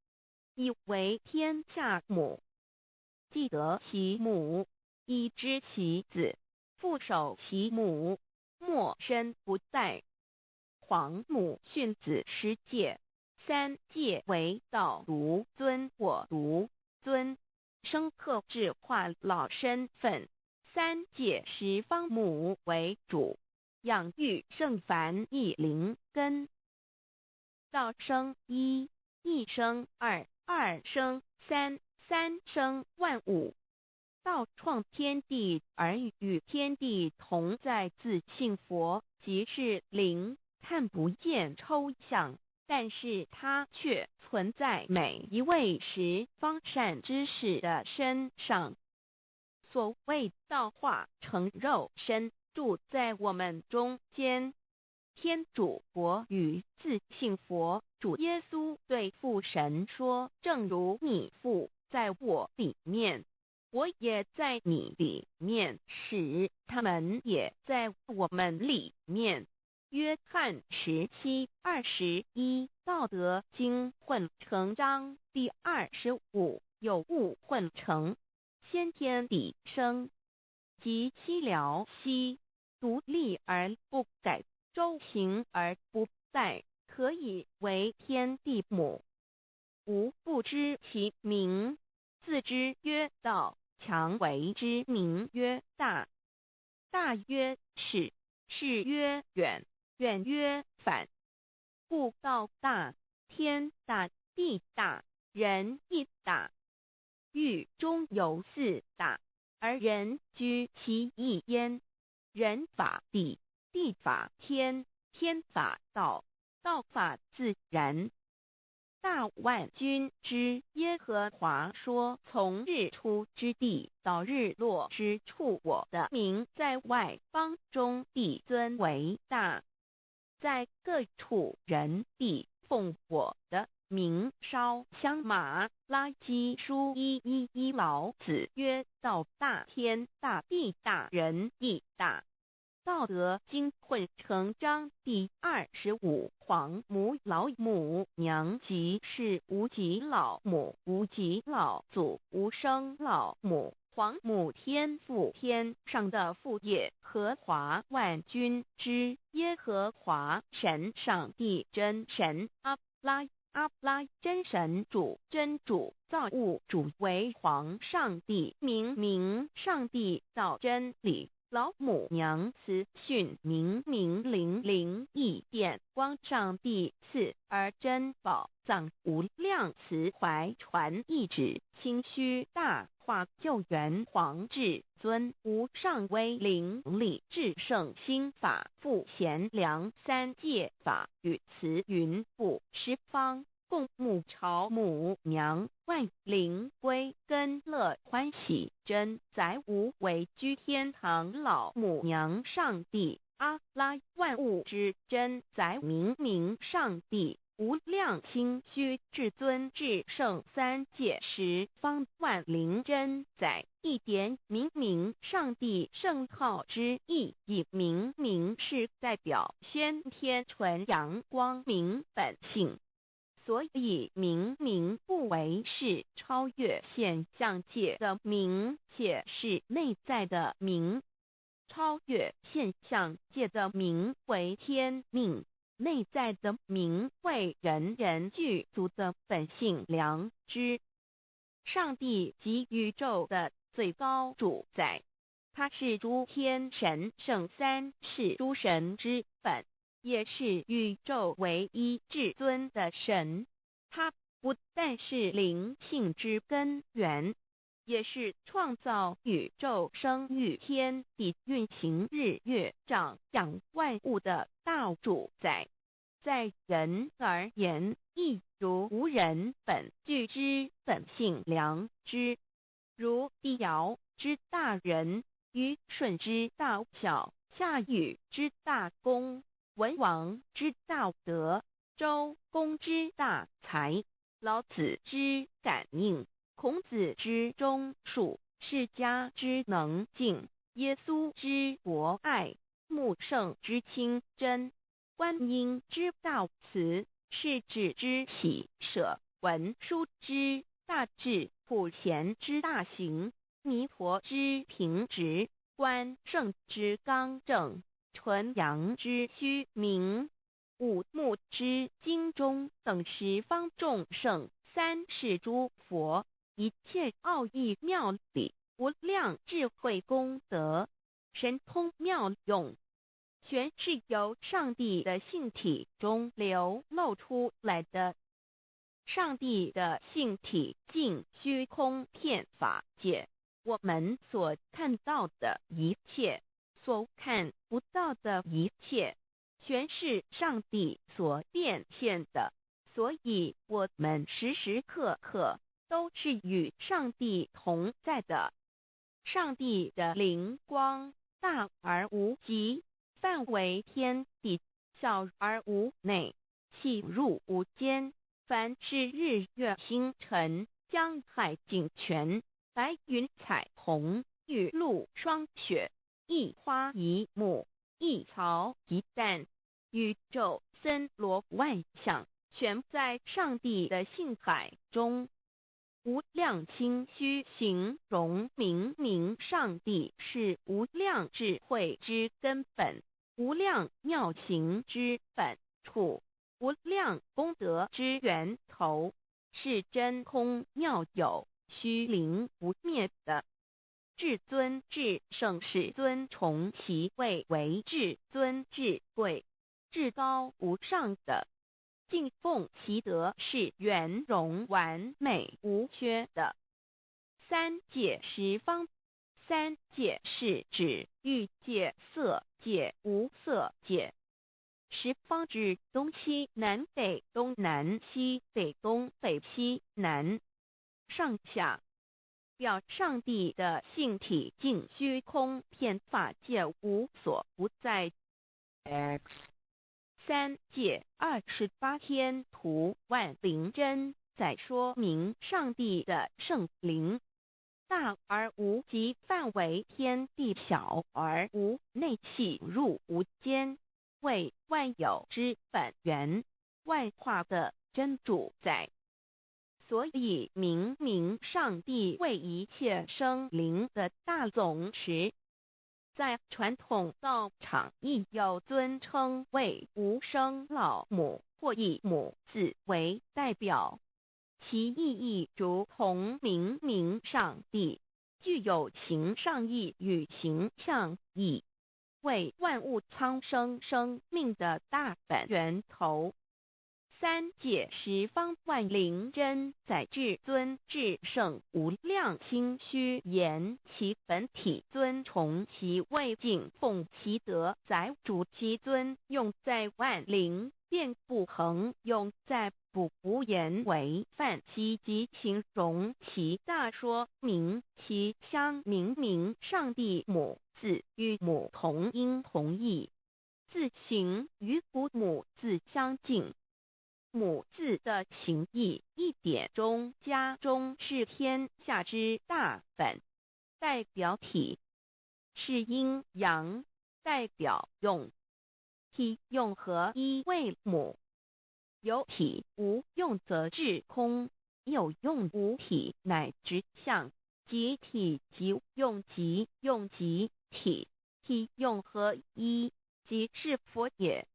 以为天下母。既得其母，以知其子，父守其母，莫身不在。皇母训子十戒，三戒为道如尊我如尊，生克制化老身份。三戒十方母为主，养育圣凡一灵根。道生一，一生二，二生三，三生万物。道创天地而与天地同在，自性佛，即是灵，看不见抽象，但是它却存在每一位十方善知识的身上。所谓道化成肉身，住在我们中间。天主佛与自性佛主耶稣对父神说：正如你父在我里面，我也在你里面，使他们也在我们里面。约翰17:21，道德经混成章第25，有物混成，先天地生，即七辽息，独立而不改，周行而不殆，可以为天地母。吾不知其名，自之曰道，强为之名曰大。大曰始，始曰远，远曰反。故道大，天大，地大，人亦大。欲中有四大，而人居其一焉。人法地，地法天，天法道，道法自然。大万军之耶和华说：从日出之地到日落之处，我的名在外邦中必尊为大。在各处人必奉我的名烧香马拉基书1:1老子曰：道大，天大，地大，人亦大。道德经混成章第25。皇母老母娘即是无极老母，无极老祖，无生老母。皇母天父，天上的父也，和华万军之耶和华神，上帝真神，阿拉真神主，真主，造物主，为皇上帝，明上帝造真理。老母娘慈训明灵异变光上帝赐而珍宝藏无量慈怀传一旨清虚大化救援皇至尊无上威灵力至圣心法复贤良三界法与慈云布十方共沐朝母娘万灵归根乐欢喜真载无为居天堂老母娘上帝阿拉万物之真载明上帝无量清虚至尊至圣三界十方万灵真载一点明上帝圣号之意以明是代表先天纯阳光明本性。所以明不为是超越现象界的明，且是内在的明。超越现象界的明为天命，内在的明为人具足的本性良知。上帝即宇宙的最高主宰，他是诸天神圣三世诸神之本，也是宇宙唯一至尊的神。他不但是灵性之根源，也是创造宇宙生育天地运行日月长养万物的大主宰。在人而言，亦如无人本具之本性良知，如帝尧之大仁，虞舜之大巧，夏禹之大功，文王之大德，周公之大才，老子之感应，孔子之忠恕，释迦之能静，耶稣之博爱，穆圣之清真，观音之大慈，世子之喜舍，文殊之大智，普贤之大行，弥陀之平直，关圣之刚正，纯阳之虚明，五目之精中等十方众圣，三世诸佛，一切奥义妙理，无量智慧功德，神通妙用，全是由上帝的性体中流露出来的。上帝的性体尽虚空遍法界，我们所看到的一切，所看不到的一切，全是上帝所变现的，所以我们时时刻刻都是与上帝同在的。上帝的灵光大而无极，范围天地，小而无内，细入无间。凡是日月星辰，江海井泉，白云彩虹，雨露霜雪，一花一木，一草一蛋，宇宙森罗万象，全在上帝的性海中。无量清虚形容明上帝是无量智慧之根本，无量妙行之本处，无量功德之源头，是真空妙有，虚灵不灭的。至尊至圣世尊崇其位为至尊至贵，至高无上的。敬奉其德是圆融完美无缺的。三界十方，三界是指欲界、色界、无色界。十方指东西南北东南西北东北西南上下，表上帝的性体尽虚空遍法界无所不在。 X 三界28天图万灵真在说明上帝的圣灵大而无极范围，天地小而无内气入无间，为万有之本源，万化的真主宰。所以明明上帝为一切生灵的大总持，在传统道场亦有尊称为无生老母或以母字为代表，其意义如同明明上帝具有形上义与形象义，为万物苍生生命的大本源头。三界十方万灵真在至尊至圣无量心虚言其本体尊崇其位敬奉其德载主其尊，用在万灵便不恒用在不无言为范积极形容其大说明其相明明上帝母字与母同音同义，字形与父母字相近。母字的情义一点中加中是天下之大本，代表体是阴阳，代表用。体用合一为母，有体无用则至空，有用无体乃直相，即体即用即用即体，体用合一即是佛也。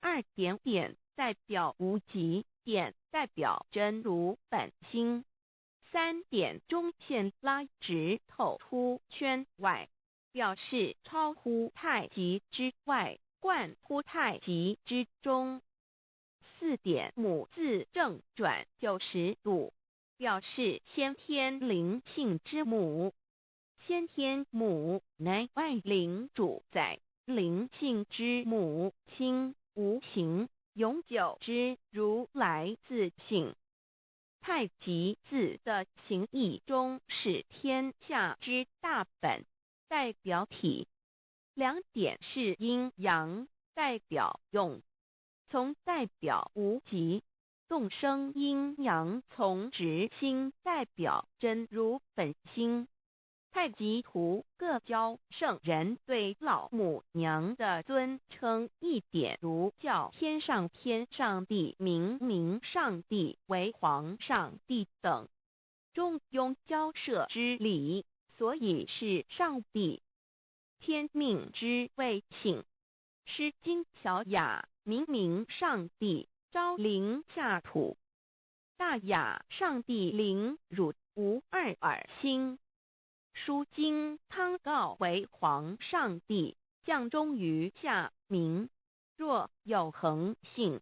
二点点代表无极，点代表真如本心，三点中线拉直透出圈外，表示超乎太极之外，贯乎太极之中。四点母字正转90度，表示先天灵性之母。先天母乃外灵主宰，灵性之母心无形，永久之如来自性。太极字的形义中是天下之大本，代表体。两点是阴阳，代表用。从代表无极，动生阴阳从直心代表真如本心。太极图各教圣人对老母娘的尊称，一点如叫天上帝、明明上帝为皇上帝等，中庸交涉之礼，所以是上帝。天命之谓请，诗经小雅明明上帝昭灵下土，大雅上帝灵汝无二耳心。书经汤告为皇上帝降中于下民，若有恒性。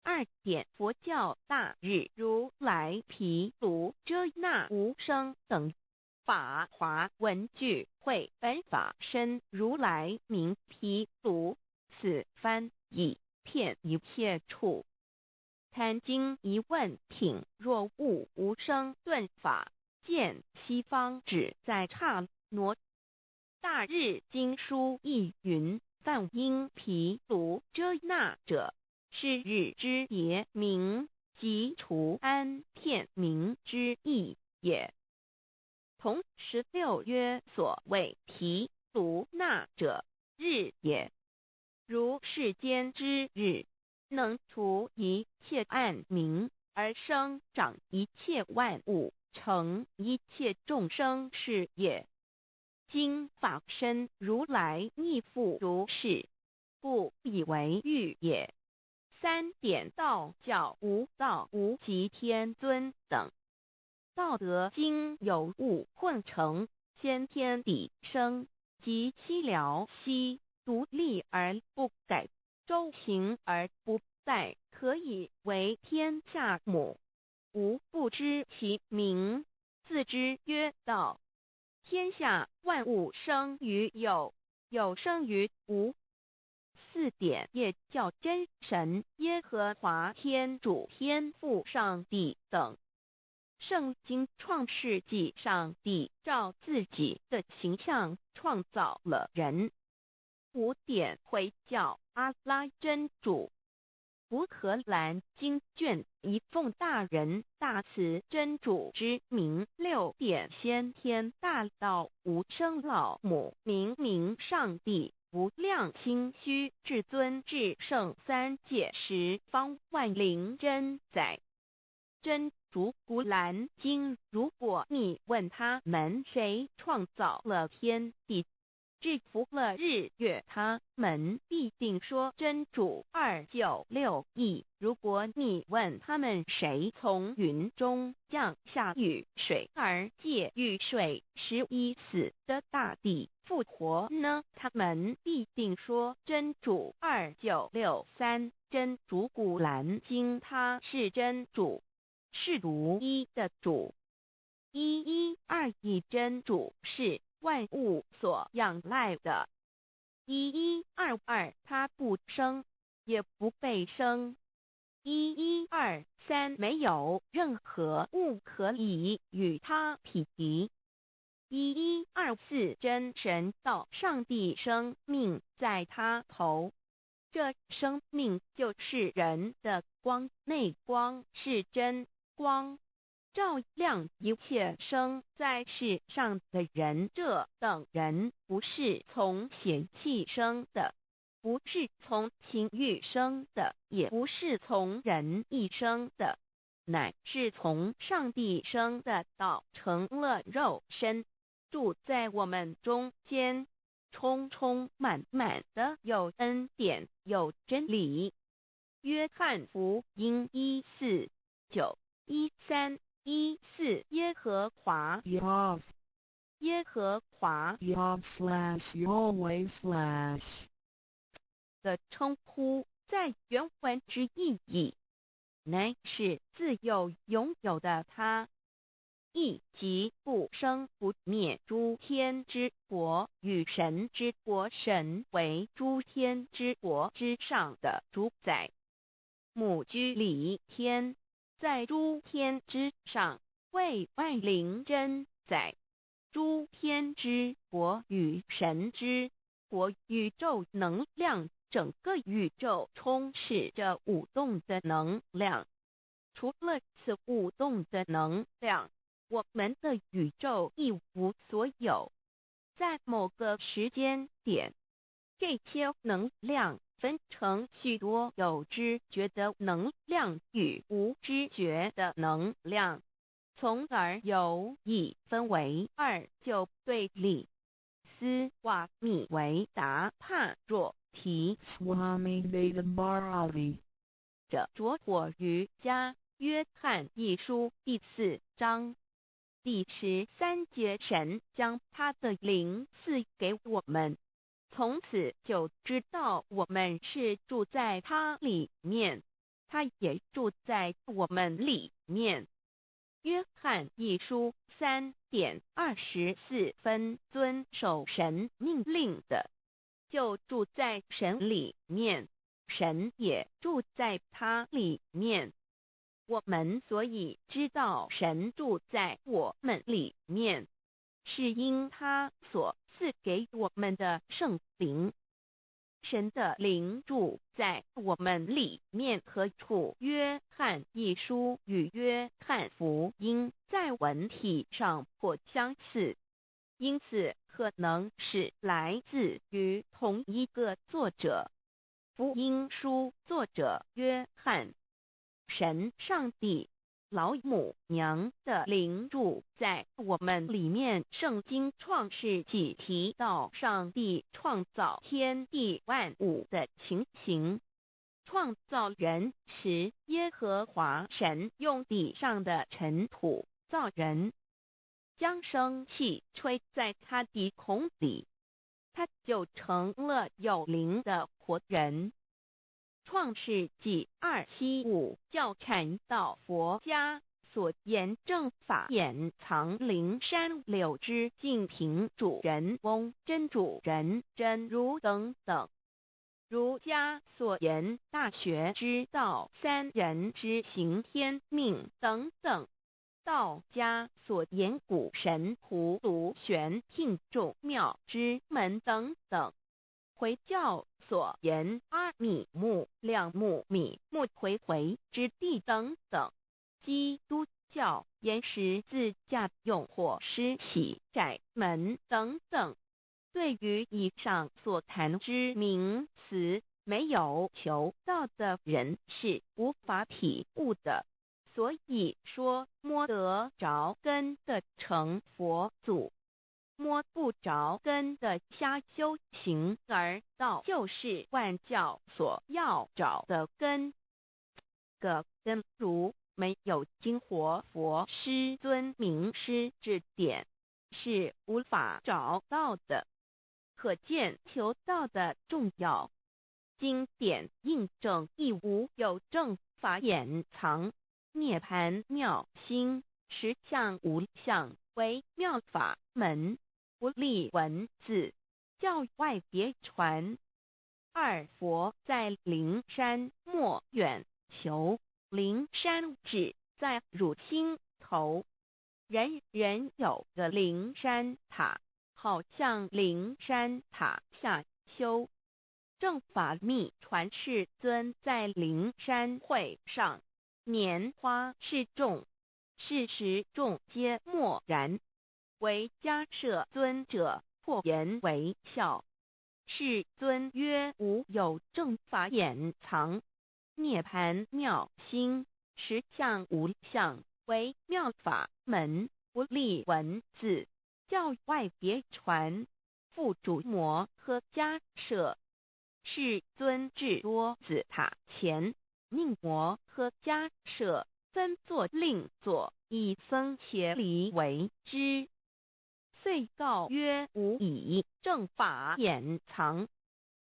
二点佛教大日如来毗卢遮那无生等法华文具会本法身如来名毗卢，此翻译遍一切处。贪经一问品，若悟无生顿法，见西方只在刹那。大日经书亦云，梵音毗卢遮那者，是日之别名，即除安片名之意也。同16曰所谓毗卢那者，日也。如世间之日，能除一切暗明，而生长一切万物，成一切众生是也。今法身如来亦复如是，故以为喻也。3点道教无道无极天尊等。道德经有物混成，先天地生，即七辽兮，独立而不改，周行而不殆，可以为天下母。吾不知其名，自之曰道。天下万物生于有，有生于无。4点也叫真神耶和华天主天父上帝等。圣经创世纪，上帝照自己的形象创造了人。5点回教阿拉真主。乌克兰经卷一奉大人大慈真主之名。6点先天大道无生老母明明上帝无量心虚至尊至圣三界十方万灵真载。真主古兰经，如果你问他们谁创造了天地，制服了日月，他们必定说真主296亿。如果你问他们谁从云中降下雨水而借雨水使已死的大地复活呢，他们必定说真主2963。真主古兰经，他是真主，是独一的主。112真主是万物所仰赖的。1122他不生，也不被生。1123没有任何物可以与他匹敌。1124真神道上帝生命在他头，这生命就是人的光，内光是真光，照亮一切生在世上的人。这等人不是从血气生的，不是从情欲生的，也不是从人意生的，乃是从上帝生的道成了肉身，住在我们中间，充充满满的有恩典有真理。约翰福音1491314耶和华 Yav 耶和华 Yav/Yahweh/ 的称呼，在原文之意义，乃是自有拥有的他，亦即不生不灭诸天之国与神之国，神为诸天之国之上的主宰。母居里天，在诸天之上，为万灵真载。诸天之国与神之国，宇宙能量，整个宇宙充斥着舞动的能量。除了此舞动的能量，我们的宇宙一无所有。在某个时间点，这些能量分成许多有知觉的能量与无知觉的能量，从而有一分为二，就对立。斯瓦米维达帕若提 Swami Vedabharati 着着火于家约翰一书第4章第13节，神将他的灵赐给我们，从此就知道我们是住在他里面，他也住在我们里面。约翰一书3:24遵守神命令的，就住在神里面，神也住在他里面。我们所以知道神住在我们里面，是因他所赐给我们的圣灵。神的灵住在我们里面何处？约翰一书与约翰福音在文体上颇相似，因此可能是来自于同一个作者。福音书作者约翰，神上帝老母娘的灵住在我们里面。圣经创世纪提到上帝创造天地万物的情形，创造人时，耶和华神用地上的尘土造人，将生气吹在他的孔里，他就成了有灵的活人。创世纪2:7-5教阐到佛家所言正法掩藏灵山柳之净瓶主人翁真主人真如等等。儒家所言大学之道三人之行天命等等，道家所言古神荼毒玄牝众妙之门等等，回教所言阿米木亮木米木回回之地等等，基督教言十字架用火施洗窄门等等。对于以上所谈之名词，没有求道的人是无法体悟的。所以说摸得着根的成佛祖，摸不着根的瞎修行而道，就是万教所要找的根。个根如没有经活佛师尊名师指点，是无法找到的。可见求道的重要。经典印证亦无有正法掩藏，涅盘妙心，实相无相，为妙法门，不立文字，教外别传。二佛在灵山莫远求，灵山只在汝心头，人人有个灵山塔，好像灵山塔下修。正法密传世尊在灵山会上，拈花示众，是时众皆默然，唯迦摄尊者破颜为笑。世尊曰：无有正法掩藏，涅盘妙心，实相无相，为妙法门，不立文字，教外别传。复主摩诃迦摄，世尊至多子塔前，命摩诃迦摄分作令座，以僧伽梨为之。遂告曰：吾以正法掩藏，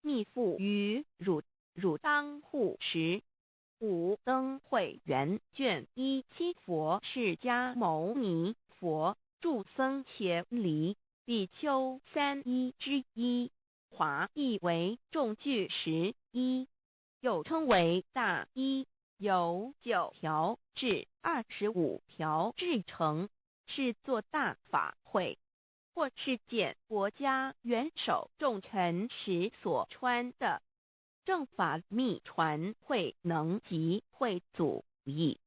逆复于汝，汝当护持。五灯会元卷1佛释迦牟尼佛著僧伽梨比丘3:1，华译为众句11，又称为大一，由9条至25条制成，是作大法会，或是见国家元首重臣时所穿的。正法密传会能集会祖义。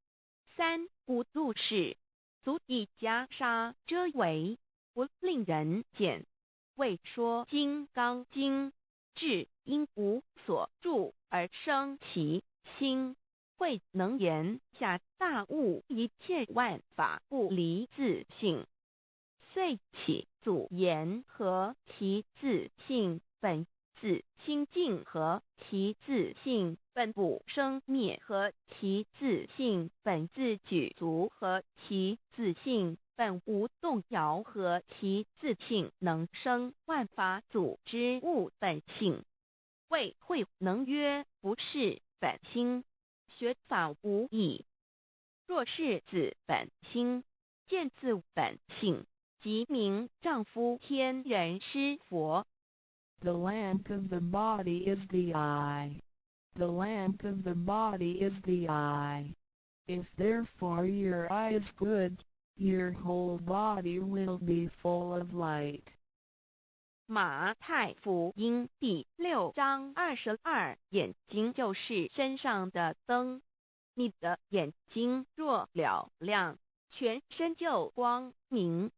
三无度世，足以袈裟遮为，不令人见。为说金刚经，至因无所住而生其心，会能言下大悟一切万法不离自性。遂起祖言和其自性本自清净和其自性本不生灭和其自性本自具足和其自性本无动摇和其自性能生万法组之物本性。谓会能曰：不是本心，学法无益。若是自本心，见自本性，即名丈夫天人师佛。The lamp of the body is the eye. The lamp of the body is the eye. If therefore your eye is good, your whole body will be full of light. 马太福音第6章22，眼睛就是身上的灯。你的眼睛若了亮，全身就光明。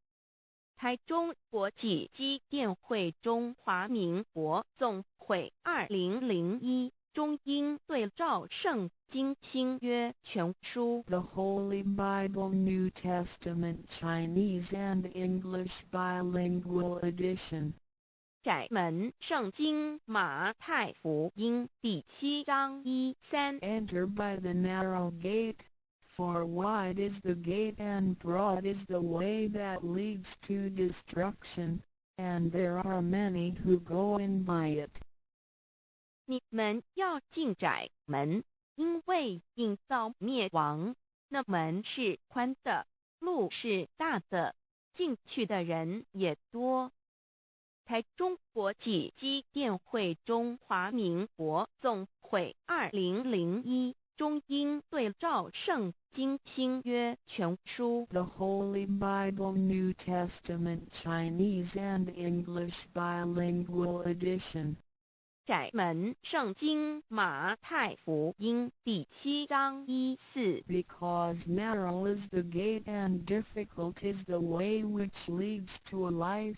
台中国际机电会中华民国总会2001中英对照圣经新约全书 The Holy Bible New Testament Chinese and English Bilingual Edition 窄门圣经马太福音第7章1、3 Enter by the narrow gate, for wide is the gate and broad is the way that leads to destruction, and there are many who go in by it. 你们要进窄门，因为引到灭亡。那门是宽的，路是大的，进去的人也多。台中国际机电会中华民国总会2001中英对照圣经新约全书 The Holy Bible New Testament Chinese and English Bilingual Edition. 窄门圣经马太福音第7章1、4 Because narrow is the gate and difficult is the way which leads to life,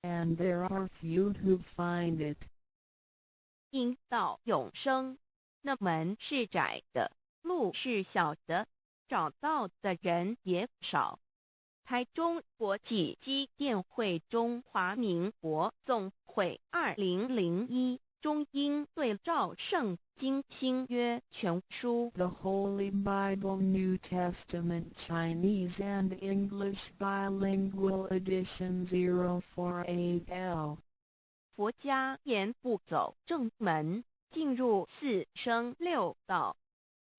and there are few who find it. 引到永生，那门是窄的，路是小的，找到的人也少。台中国际机电会中华民国总会2001中英对照圣经新约全书 The Holy Bible New Testament Chinese and English Bilingual Edition 048L. 佛家言不走正门，进入四生六道。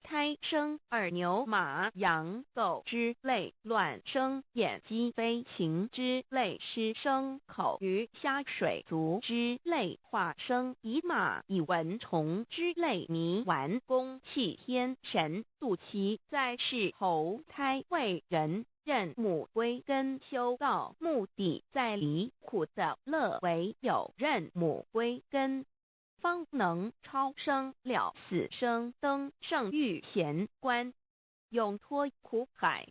胎生耳牛马羊狗之类，卵生眼鸡飞禽之类，湿生口鱼虾水族之类，化生以马以蚊虫之类，泥丸公气天神，度其在世投胎为人，任母归根修道，目的在离苦的乐为有任母归根，方能超生了死生，登圣域贤官，永脱苦海。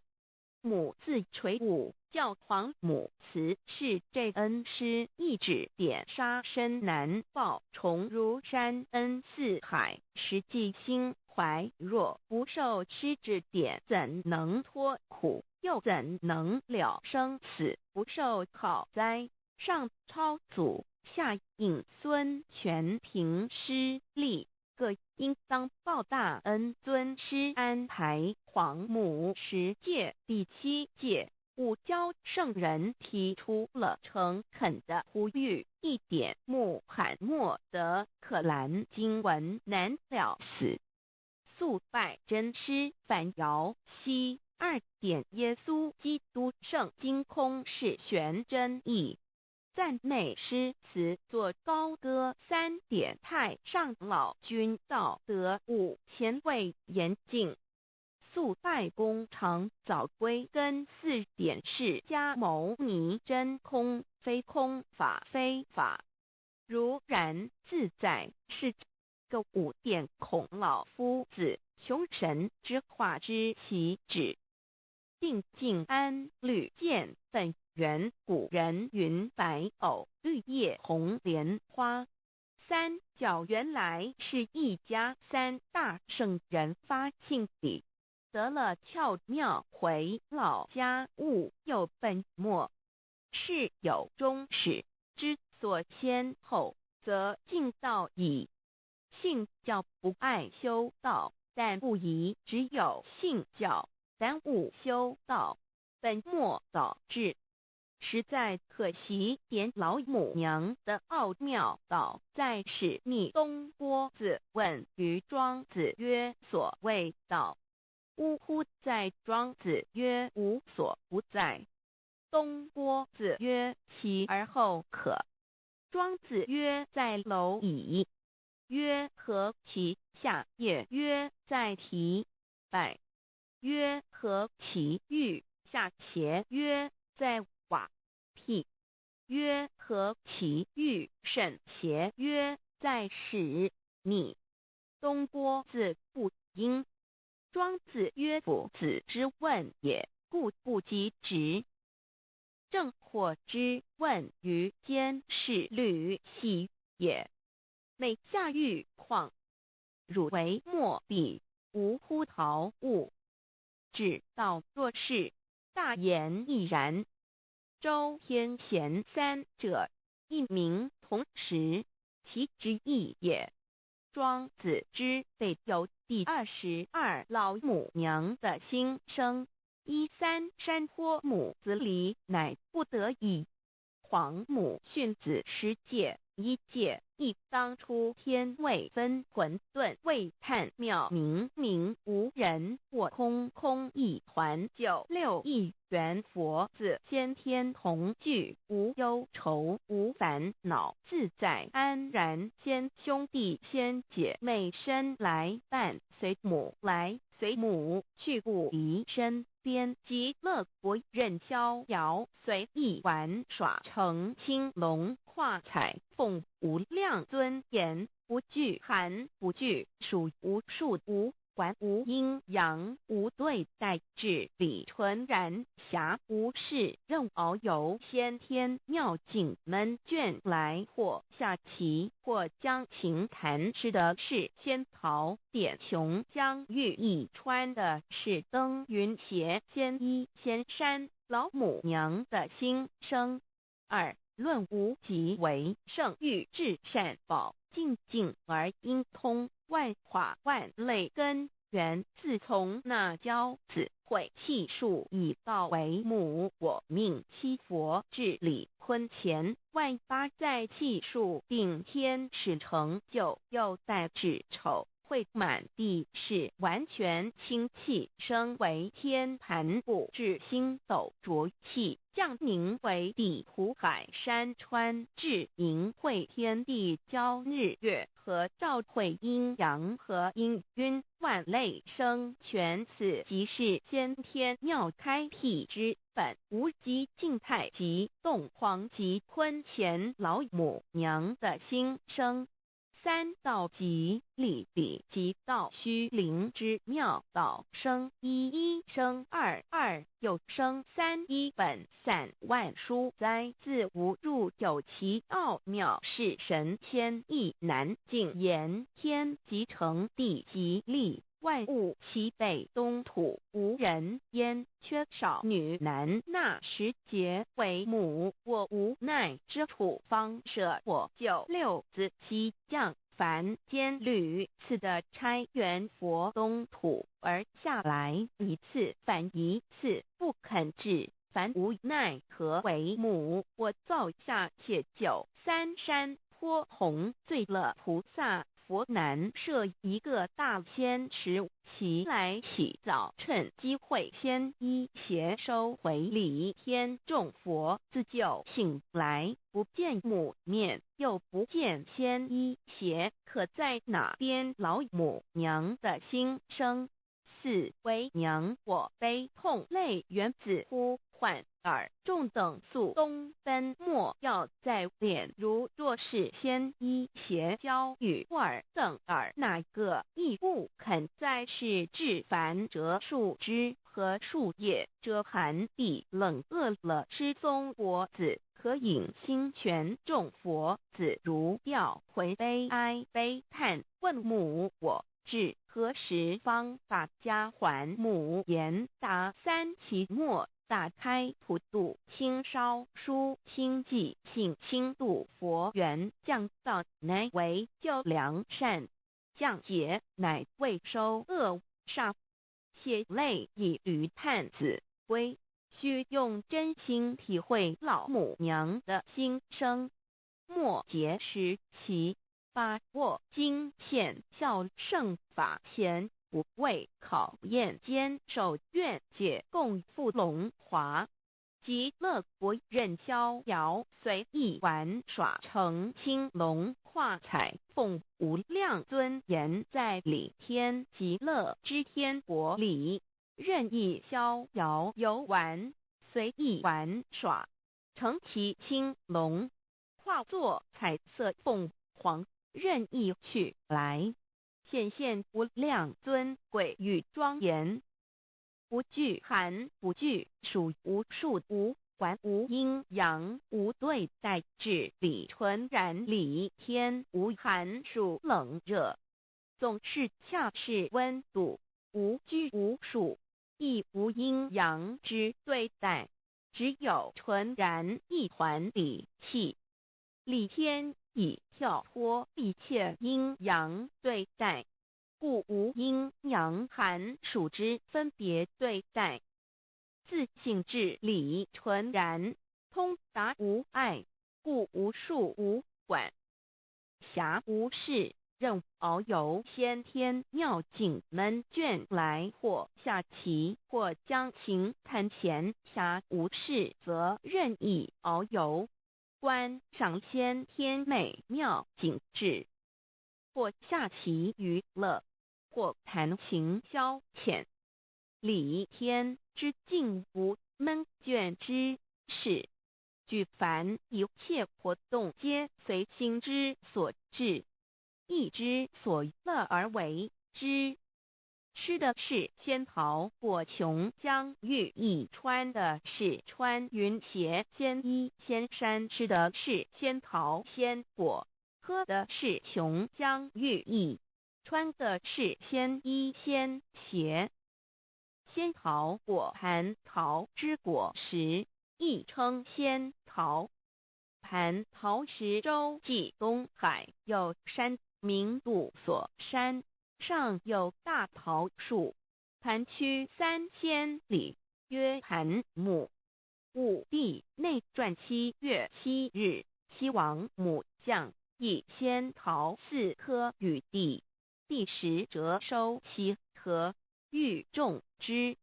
母自垂武，教皇母慈是这恩师，一指点杀身难报，重如山恩似海，实际心怀若不受师指点，怎能脱苦？又怎能了生死？不受好灾，上超祖，下引孙权，凭师力，各应当报大恩。尊师安排皇母10诫，第7诫，五教圣人提出了诚恳的呼吁，一点穆罕默德可兰经文难了死。肃拜真师反摇西2点耶稣基督圣经空是玄真义。赞美诗词作高歌3点太上老君道德5前卫严谨。肃拜功常早归根4点释迦牟尼真空非空法非法如然自在是个5点孔老夫子雄神之化之其旨。定静安律见本源古人云白藕绿叶红莲花。三角原来是一家3大圣人发庆礼，得了窍妙回老家务又本末，是有终始之所先后，则敬道矣。信教不爱修道，但不宜只有信教耽误修道，本末倒置，实在可惜。点老母娘的奥妙道在使逆东郭子问于庄子曰：所谓道，呜呼！在庄子曰：无所不在。东郭子曰：其而后可。庄子曰：在蝼蚁。曰：何其下也？曰：在蹄。百。曰：何其欲？下且曰：在瓦辟。曰：何其欲？甚且曰：在始。逆。东郭子不应。庄子曰：夫子之问也，故不及直。正或之问于监视律系也。每下狱况，汝为莫必无乎陶物。只道若是，大言亦然。周天贤3者，一名同时，其之意也。庄子之备有第22老母娘的心声，13山坡母子离，乃不得已。黄母训子10戒，1戒亦当初天未分，混沌未探妙明，明无人，我空空一团。96亿元佛子，先天同具，无忧愁，无烦恼，自在安然。先兄弟先姐妹生来伴随母来，随母去不离身边。极乐国任逍遥，随意玩耍，成青龙画彩凤，无量尊严，不惧寒不惧暑，无数无管，无阴阳，无对待，至理纯然，暇无事任遨游。先天妙境门卷来，或下棋，或将琴弹，吃的是仙桃点琼浆玉一川的是登云斜仙衣仙山。老母娘的心声。2论无极为圣域，至善宝，静静而应通，万化万类根源。自从那骄子会气数以道为母，我命七佛治理坤乾，万八在气数定天使成就，又待至丑会满地是完全清气，升为天盘部，至星斗浊气，降凝为地土海山川，至盈会天地交日月和照会阴阳和阴晕，万类生全。此即是先天妙开辟之本，无极静态及动狂及坤乾老母娘的心声。3道即理理即道虚灵之妙道生一生二又生3，一本散万殊哉，自无入有其奥妙，是神天意难尽言。天即成，地即立，万物其北东土，无人焉，缺少女男。那时节为母，我无奈之处方舍我96子西降凡间屡次的差援佛东土而下来，一次反一次，不肯治，凡无奈何为母。我造下且93山坡弘罪乐菩萨佛南设一个大仙池，其来洗澡，趁机会先一邪收回礼。天众佛自救醒来，不见母面，又不见先一邪，可在哪边？老母娘的心声。4为娘，我悲痛泪源自呼唤耳众等宿东奔，莫要在脸，如若是先一邪教与尔等耳，哪个亦不肯在世至凡折树枝和树叶，遮寒地冷，饿了吃松果子，可饮清泉。众佛子如吊回悲哀悲叹，问母我至何时方把家还母？言答3期末，打开普度清烧书清寂性清度佛缘，降道乃为救良善，降劫乃为收恶煞。血泪以余叹子归，须用真心体会老母娘的心声。末节时期，把握经片效圣法前，不畏考验，坚守愿解，共赴龙华。极乐国任逍遥，随意玩耍，成青龙画彩凤，无量尊严，在理天极乐之天国里，任意逍遥游玩，随意玩耍，成其青龙，化作彩色凤凰，任意去来，显现无量尊贵与庄严。不惧寒不惧暑，无数无管，无阴阳，无对待，至理纯然，理天无寒暑冷热，总是恰是温度，无拘无束，亦无阴阳之对待，只有纯然一团理气。理天以跳脱一切阴阳对待，故无阴阳寒暑之分别对待。自性至理纯然，通达无碍，故无数无管，暇无事，任遨游先天妙境，能卷来或下棋，或将琴弹弦，暇无事则任意遨游，观赏先天美妙景致，或下棋娱乐，或弹琴消遣。理天之境无闷倦之事，举凡一切活动皆随心之所至，意之所乐而为之。吃的是仙桃果琼浆玉液，穿的是穿云鞋仙衣仙衫，吃的是仙桃仙果，喝的是琼浆玉液，穿的是仙衣仙鞋。仙桃果蟠桃之果实，亦称仙桃。蟠桃实洲际东海有山，名杜所山，上有大桃树，盘曲3千里，曰盘木。武帝内传7月7日，西王母降，以仙桃4颗与帝，帝时折收其核，欲种之。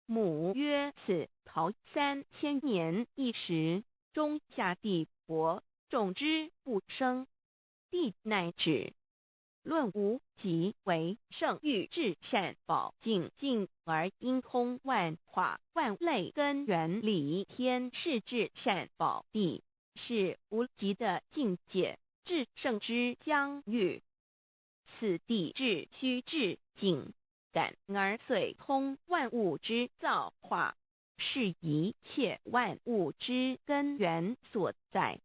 母曰：此桃3000年一时，中下地薄，种之不生。帝乃止。论无极为圣欲至善宝境，尽而应通万化万类根源，理天是至善宝地，是无极的境界，至圣之疆域。此地至虚至境，感而遂通万物之造化，是一切万物之根源所在。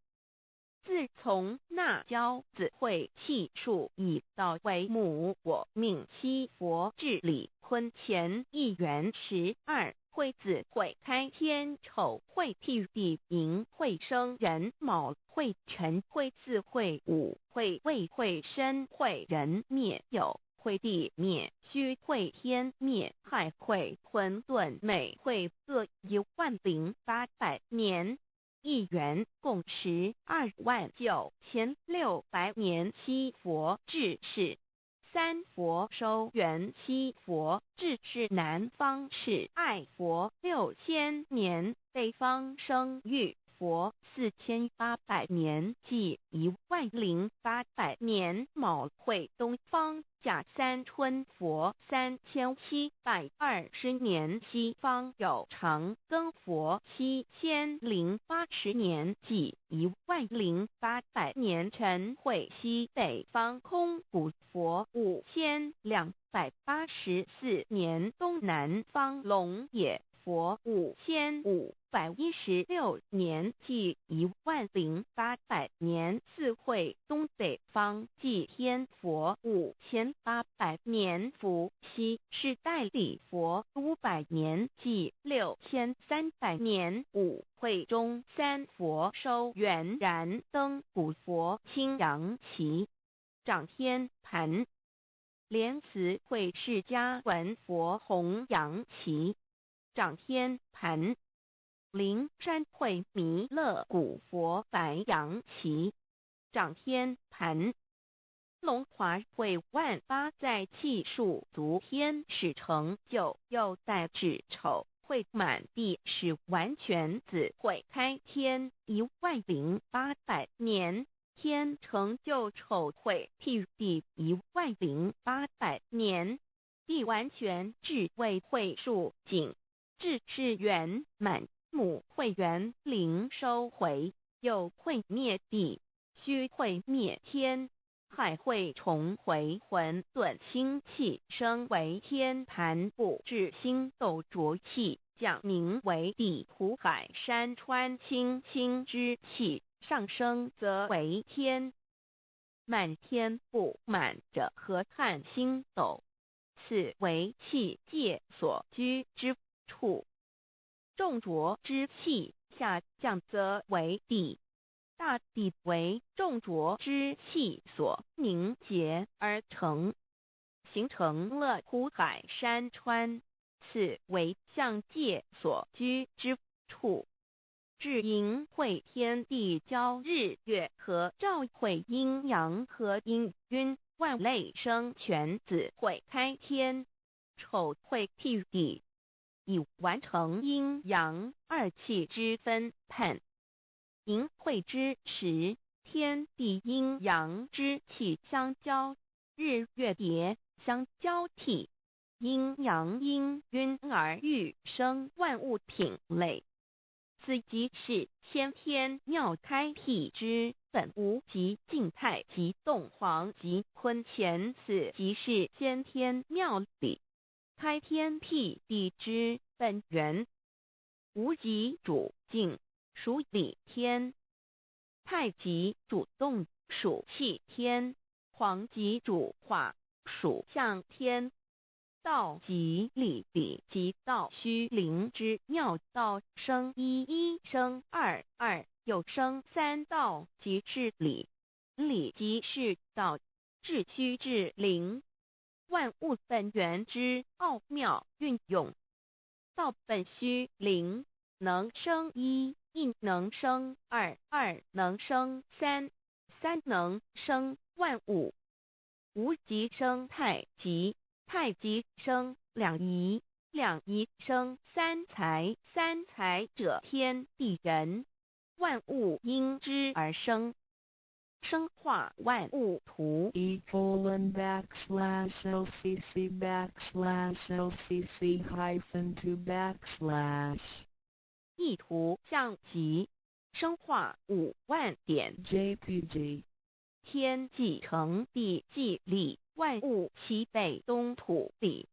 自从那骄子会气数以道为母，我命七佛治理坤乾一元12，会子会开天丑，会辟地寅，会生人卯，会辰会巳，会午，会未，会申，会人灭酉，会地灭戌，会天灭亥，会混沌昧，会各10800年。一元共129600年，七佛治世。三佛收元，七佛治世。南方是爱佛6000年，北方生玉佛4800年，即10800年。卯会东方甲三春佛3720年，西方有长庚佛7080年，即10800年。辰会西北方空谷佛5284年，东南方龙野佛5516年，即10800年。四会东北方祭天佛5800年，伏羲是代理佛500年，即6300年。五会中三佛收元然灯古佛青阳旗，掌天盘。莲慈会释迦文佛红阳旗，掌天盘。灵山会弥勒古佛白阳旗，掌天盘。龙华会万八在气数足天使成就，又代指丑会满地是完全子会开天10800年，天成就丑会辟地10800年，地完全至为会数景，至是圆满。母会元灵收回，又会灭地，戌会灭天，亥会重回混沌星气，生为天盘部，至星斗浊气，降名为地土海山川清清之气，上升则为天。满天不满者何叹星斗，此为气界所居之处。重浊之气下降则为地，大地为重浊之气所凝结而成，形成了湖海山川，此为象界所居之处。至阴会天地交日月和，照会阴阳和阴晕，万类生全子会开天，丑会辟地，以完成阴阳二气之分判。寅会之时，天地阴阳之气相交，日月叠相交替，阴阳阴晕而育生万物品类。此即是先天妙开辟之本无即静态即动黄即坤乾，此即是先天妙理开天辟地之本源。无极主静，属理天；太极主动，属气天；黄极主化，属象天。道即理，理即道虚灵之妙道，生一，一生二，二又生三，道即是理，理即是道，至虚至灵，万物本源之奥妙运用。道本虚灵，能生一，一能生二，二能生三，三能生万物。无极生太极，太极生两仪，两仪生三才，三才者天地人，万物因之而生，生化万物图。e://LCC_LCC_2/ 意图象极，生化5万点 JPG。天既成地既立，万物其北东土里。